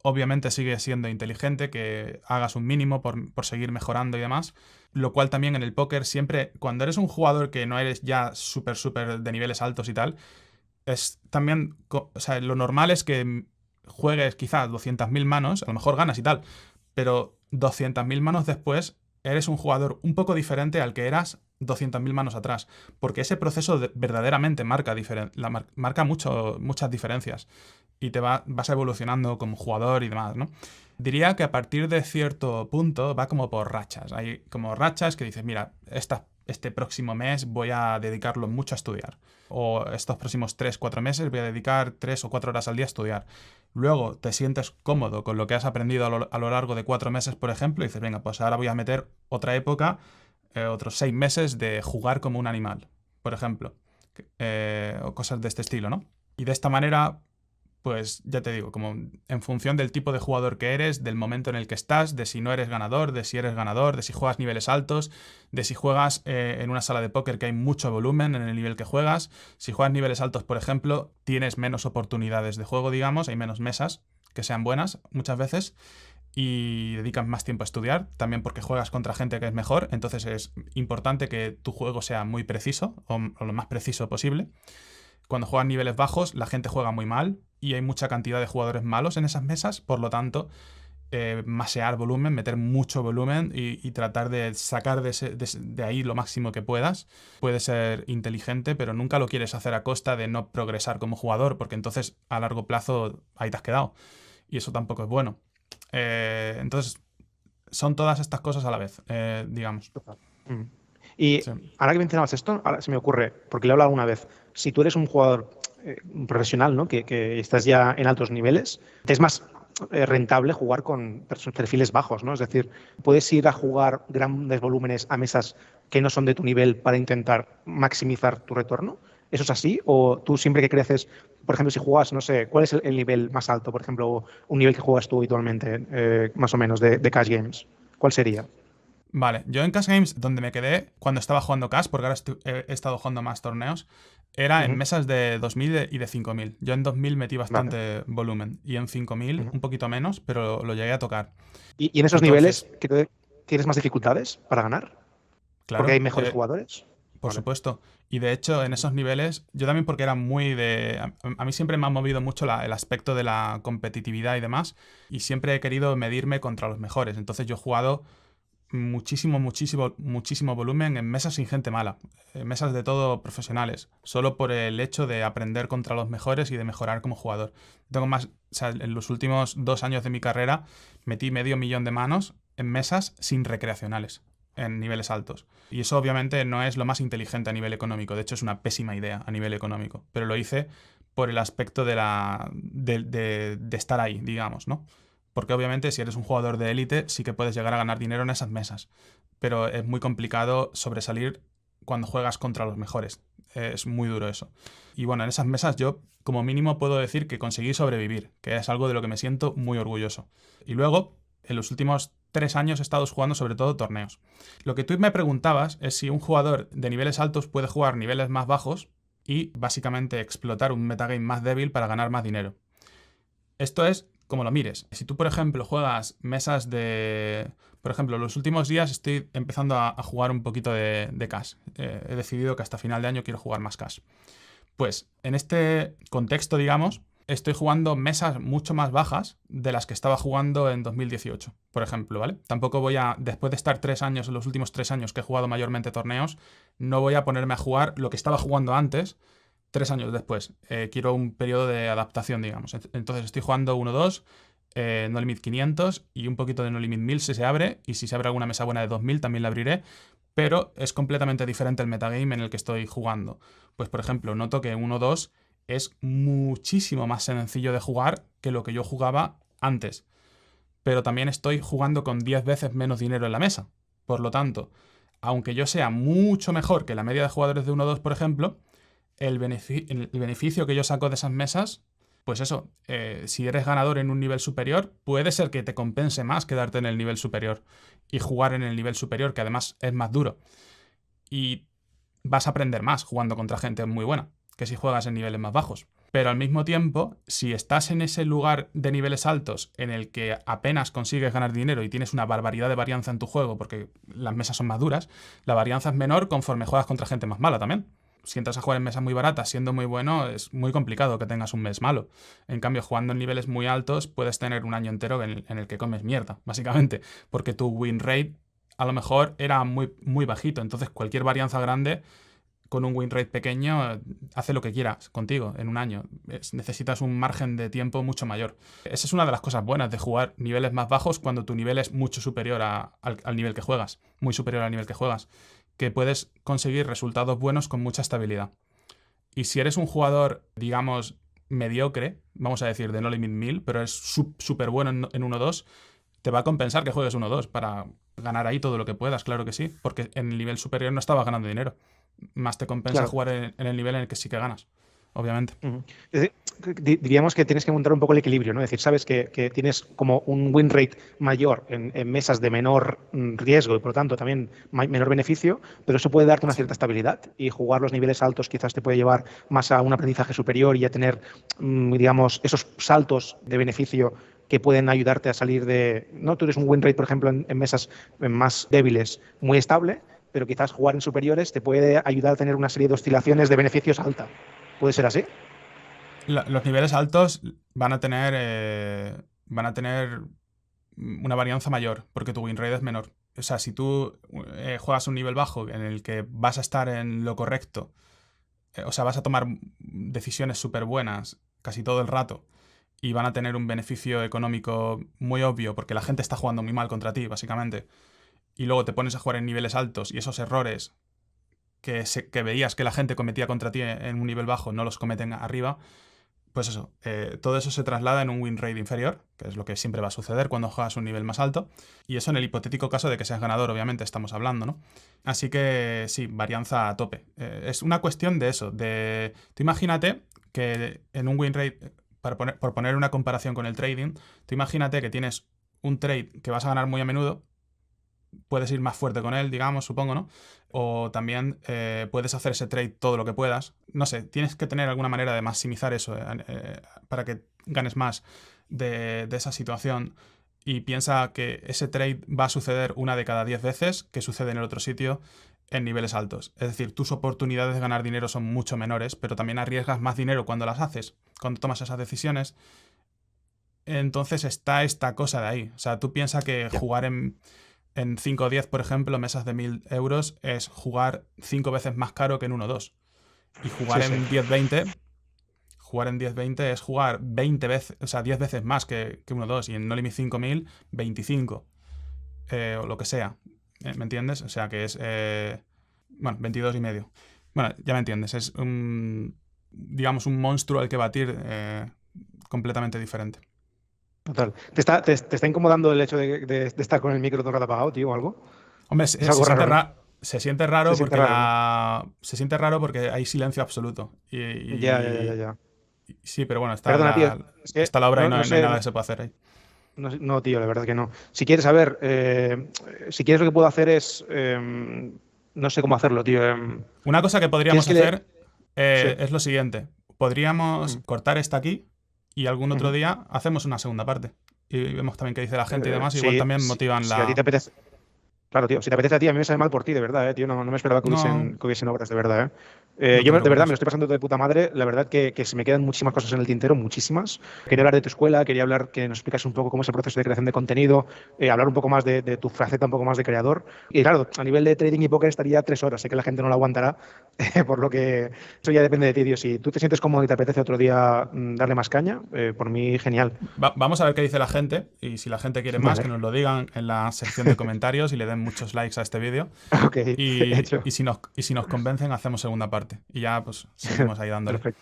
obviamente sigue siendo inteligente, que hagas un mínimo por seguir mejorando y demás. Lo cual también en el póker siempre, cuando eres un jugador que no eres ya súper de niveles altos y tal, es también, o sea, lo normal es que juegues quizás 200.000 manos, a lo mejor ganas y tal, pero 200.000 manos después eres un jugador un poco diferente al que eras 200.000 manos atrás, porque ese proceso verdaderamente marca muchas diferencias y vas evolucionando como jugador y demás, ¿no? Diría que a partir de cierto punto va como por rachas. Hay como rachas que dices, mira, este próximo mes voy a dedicarlo mucho a estudiar. O estos próximos 3 4 meses voy a dedicar 3 o 4 horas al día a estudiar. Luego te sientes cómodo con lo que has aprendido a lo largo de 4 meses, por ejemplo, y dices, venga, pues ahora voy a meter otra época, otros 6 meses de jugar como un animal, por ejemplo. O cosas de este estilo, ¿no? Y de esta manera pues ya te digo, como en función del tipo de jugador que eres, del momento en el que estás, de si no eres ganador, de si eres ganador, de si juegas niveles altos, de si juegas en una sala de póker que hay mucho volumen en el nivel que juegas. Si juegas niveles altos, por ejemplo, tienes menos oportunidades de juego, digamos, hay menos mesas que sean buenas muchas veces y dedicas más tiempo a estudiar, también porque juegas contra gente que es mejor, entonces es importante que tu juego sea muy preciso o lo más preciso posible. Cuando juegan niveles bajos, la gente juega muy mal y hay mucha cantidad de jugadores malos en esas mesas, por lo tanto, masear volumen, meter mucho volumen y tratar de sacar de ahí lo máximo que puedas. Puede ser inteligente, pero nunca lo quieres hacer a costa de no progresar como jugador, porque entonces a largo plazo ahí te has quedado. Y eso tampoco es bueno. Entonces, son todas estas cosas a la vez, digamos. Total. Mm. Y Sí. ahora que mencionabas esto, ahora se me ocurre, porque lo he hablado alguna vez, si tú eres un jugador profesional, ¿no? Que estás ya en altos niveles, te es más rentable jugar con perfiles bajos, ¿no? Es decir, puedes ir a jugar grandes volúmenes a mesas que no son de tu nivel para intentar maximizar tu retorno. ¿Eso es así? ¿O tú siempre que creces, por ejemplo, si juegas, no sé, cuál es el nivel más alto, por ejemplo, un nivel que juegas tú habitualmente, más o menos, de cash games? ¿Cuál sería? Vale, yo en Cash Games, donde me quedé cuando estaba jugando Cash, porque ahora he estado jugando más torneos, era en Ujú. mesas de 2.000 y de 5.000. Yo en 2.000 metí Vale. bastante volumen y en 5.000 Ujú. un poquito menos, pero lo llegué a tocar. Y en esos niveles, Entonces, ¿tienes más dificultades para ganar? Porque claro, hay mejores jugadores. por Vale. supuesto. Y de hecho, en esos niveles, yo también porque era muy de... A mí siempre me ha movido mucho el aspecto de la competitividad y demás, y siempre he querido medirme contra los mejores. Entonces yo he jugado muchísimo volumen en mesas sin gente mala, en mesas de todo profesionales, solo por el hecho de aprender contra los mejores y de mejorar como jugador. Tengo más, o sea, en los últimos 2 años de mi carrera metí 500.000 de manos en mesas sin recreacionales. en niveles altos. Y eso obviamente no es lo más inteligente a nivel económico, de hecho es una pésima idea a nivel económico, pero lo hice por el aspecto de estar ahí, digamos, ¿no? Porque obviamente si eres un jugador de élite sí que puedes llegar a ganar dinero en esas mesas, pero es muy complicado sobresalir cuando juegas contra los mejores. Es muy duro eso. Y bueno, en esas mesas yo como mínimo puedo decir que conseguí sobrevivir, que es algo de lo que me siento muy orgulloso. Y luego, en los últimos 3 años he estado jugando sobre todo torneos. Lo que tú me preguntabas es si un jugador de niveles altos puede jugar niveles más bajos y básicamente explotar un metagame más débil para ganar más dinero. Esto es como lo mires. Si tú, por ejemplo, juegas mesas de... Por ejemplo, los últimos días estoy empezando a jugar un poquito de cash. He decidido que hasta final de año quiero jugar más cash. Pues en este contexto, digamos, estoy jugando mesas mucho más bajas de las que estaba jugando en 2018, por ejemplo, ¿vale? Tampoco voy a, después de estar 3 años, en los últimos 3 años que he jugado mayormente torneos, no voy a ponerme a jugar lo que estaba jugando antes, 3 años después. Quiero un periodo de adaptación, digamos. Entonces estoy jugando 1-2, No Limit 500 y un poquito de No Limit 1000 si se abre, y si se abre alguna mesa buena de 2000 también la abriré, pero es completamente diferente el metagame en el que estoy jugando. Pues por ejemplo, noto que 1-2 es muchísimo más sencillo de jugar que lo que yo jugaba antes, pero también estoy jugando con 10 veces menos dinero en la mesa. Por lo tanto, aunque yo sea mucho mejor que la media de jugadores de 1-2, por ejemplo, el beneficio que yo saco de esas mesas, pues eso, si eres ganador en un nivel superior, puede ser que te compense más quedarte en el nivel superior y jugar en el nivel superior, que además es más duro. Y vas a aprender más jugando contra gente muy buena que si juegas en niveles más bajos. Pero al mismo tiempo, si estás en ese lugar de niveles altos en el que apenas consigues ganar dinero y tienes una barbaridad de varianza en tu juego porque las mesas son más duras, la varianza es menor conforme juegas contra gente más mala también. Si entras a jugar en mesas muy baratas siendo muy bueno, es muy complicado que tengas un mes malo. En cambio, jugando en niveles muy altos, puedes tener un año entero en el que comes mierda, básicamente, porque tu win rate a lo mejor era muy, muy bajito. Entonces, cualquier varianza grande con un win rate pequeño hace lo que quieras contigo en un año. Necesitas un margen de tiempo mucho mayor. Esa es una de las cosas buenas de jugar niveles más bajos cuando tu nivel es mucho superior al nivel que juegas, muy superior al nivel que juegas, que puedes conseguir resultados buenos con mucha estabilidad. Y si eres un jugador, digamos, mediocre, vamos a decir de No Limit 1000, pero es súper bueno en 1-2, te va a compensar que juegues 1-2 para ganar ahí todo lo que puedas, claro que sí, porque en el nivel superior no estabas ganando dinero. Más te compensa Claro. jugar en el nivel en el que sí que ganas, obviamente. Ujú. Es decir, diríamos que tienes que encontrar un poco el equilibrio, ¿no? Es decir, sabes que tienes como un win rate mayor en mesas de menor riesgo y por lo tanto también menor beneficio, pero eso puede darte una Sí. cierta estabilidad y jugar los niveles altos quizás te puede llevar más a un aprendizaje superior y a tener, digamos, esos saltos de beneficio que pueden ayudarte a salir de, ¿no? Tú eres un win rate, por ejemplo, en mesas más débiles, muy estable, pero quizás jugar en superiores te puede ayudar a tener una serie de oscilaciones de beneficios alta. ¿Puede ser así? Los niveles altos van a tener una varianza mayor, porque tu win rate es menor. O sea, si tú juegas un nivel bajo en el que vas a estar en lo correcto, o sea, vas a tomar decisiones súper buenas casi todo el rato y van a tener un beneficio económico muy obvio porque la gente está jugando muy mal contra ti, básicamente, y luego te pones a jugar en niveles altos y esos errores que veías que la gente cometía contra ti en un nivel bajo no los cometen arriba, pues eso, todo eso se traslada en un win rate inferior, que es lo que siempre va a suceder cuando juegas un nivel más alto, y eso en el hipotético caso de que seas ganador, obviamente estamos hablando, ¿no? Así que sí, varianza a tope. Es una cuestión de eso, tú imagínate que en un win rate, por poner una comparación con el trading, tú imagínate que tienes un trade que vas a ganar muy a menudo, puedes ir más fuerte con él, digamos, supongo, ¿no? O también puedes hacer ese trade todo lo que puedas. No sé, tienes que tener alguna manera de maximizar eso para que ganes más de esa situación. Y piensa que ese trade va a suceder una de cada 10 veces que sucede en el otro sitio en niveles altos. Es decir, tus oportunidades de ganar dinero son mucho menores, pero también arriesgas más dinero cuando las haces, cuando tomas esas decisiones. Entonces está esta cosa de ahí. O sea, tú piensas que Ya. jugar en 5 o 10, por ejemplo, mesas de 1.000 euros, es jugar 5 veces más caro que en 1-2. Y Sí, sí. jugar en 10-20 es jugar 20 veces, o sea, 10 veces más que 1-2. Y en No Limit 5.000, 25. O lo que sea. ¿me entiendes? O sea, que es, bueno, 22 y medio. Bueno, ya me entiendes, es digamos, un monstruo al que batir completamente diferente. Total. ¿Te está incomodando el hecho de estar con el micro todo el rato apagado, tío, o algo? Hombre, Es algo raro, ¿no? se siente Se raro siente porque raro, ¿no? se siente raro porque hay silencio absoluto. Ya, ya, ya, ya, ya. Sí, pero bueno, Perdona, tío. Es que está la obra y no, no no hay sé. nada que se pueda hacer ahí. No, no, tío, la verdad que no. Si quieres, a ver, si quieres lo que puedo hacer es, no sé cómo hacerlo, tío. Una cosa que ¿Quieres podríamos que le...? hacer Sí. es lo siguiente. Podríamos Mm, cortar esta aquí y algún otro ujú. día hacemos una segunda parte. Y vemos también qué dice la gente y demás. Igual Sí, también sí, motivan si a ti te la... apetece. Claro, tío, si te apetece a ti, a mí me sabe mal por ti, de verdad, tío. No, no me esperaba No, que hubiesen obras, de verdad, no te Yo de verdad me lo preocupes. estoy pasando de puta madre. La verdad que se me quedan muchísimas cosas en el tintero, muchísimas. Quería hablar de tu escuela, quería hablar que nos explicas un poco cómo es el proceso de creación de contenido, hablar un poco más de tu faceta, un poco más de creador. Y claro, a nivel de trading y póker estaría 3 horas. Sé que la gente no lo aguantará, por lo que eso ya depende de ti, tío. Si tú te sientes cómodo y te apetece otro día darle más caña, por mí, genial. Vamos a ver qué dice la gente y si la gente quiere más, Vale, que nos lo digan en la sección de comentarios y le den muchos likes a este vídeo. ok, hecho. Y si nos convencen, hacemos segunda parte. Y ya, pues, seguimos ahí dándole. Perfecto.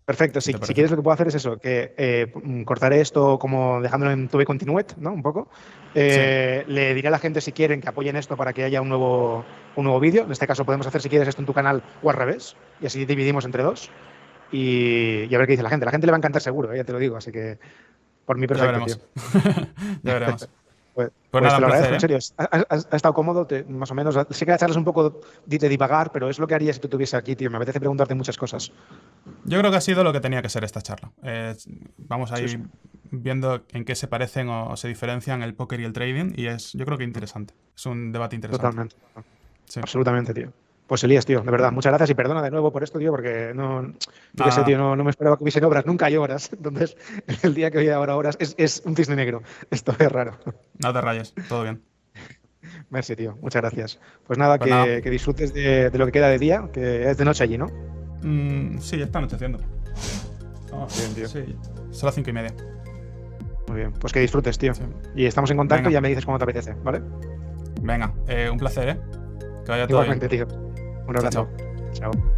Perfecto, ¿Qué te si parece? quieres lo que puedo hacer es eso, que cortaré esto como dejándolo en tuve continuet, ¿no? Un poco. Sí, Le diré a la gente si quieren que apoyen esto para que haya un nuevo vídeo. En este caso podemos hacer si quieres esto en tu canal o al revés. Y así dividimos entre dos. Y a ver qué dice la gente. La gente le va a encantar seguro, ya te lo digo. Así que por mí ya perfecto, tío. veremos. Ya veremos. Pues, Pues pues nada, te un lo placer, agradezco, en ¿eh? serio. Ha estado cómodo, más o menos. Sé que la charla es un poco de divagar, pero es lo que haría si tú estuviese aquí, tío. Me apetece preguntarte muchas cosas. Yo creo que ha sido lo que tenía que ser esta charla. Vamos a Sí, sí. ir viendo en qué se parecen o se diferencian el póker y el trading y yo creo que interesante. Es un debate interesante. Totalmente. Sí. Absolutamente, tío. Pues Elías, tío, de verdad, muchas gracias y perdona de nuevo por esto, tío, porque no, yo qué Nada, sé, tío, nada. no me esperaba que hubiesen obras, nunca hay obras. Entonces, el día que hoy ahora horas es un cisne negro. Esto es raro. No te rayes. Todo bien. Merci, tío, muchas gracias. Pues nada, Pues nada. que disfrutes de lo que queda de día, que es de noche allí, ¿no? Sí, ya está anocheciendo. Bien, tío. Sí, son las 5:30. Muy bien, pues que disfrutes, tío. Sí. Y estamos en contacto y Venga, ya me dices cómo te apetece, ¿vale? venga. Un placer, ¿eh? Que vaya todo bien. Igualmente, tío. Un Chao, abrazo. chao. Chao.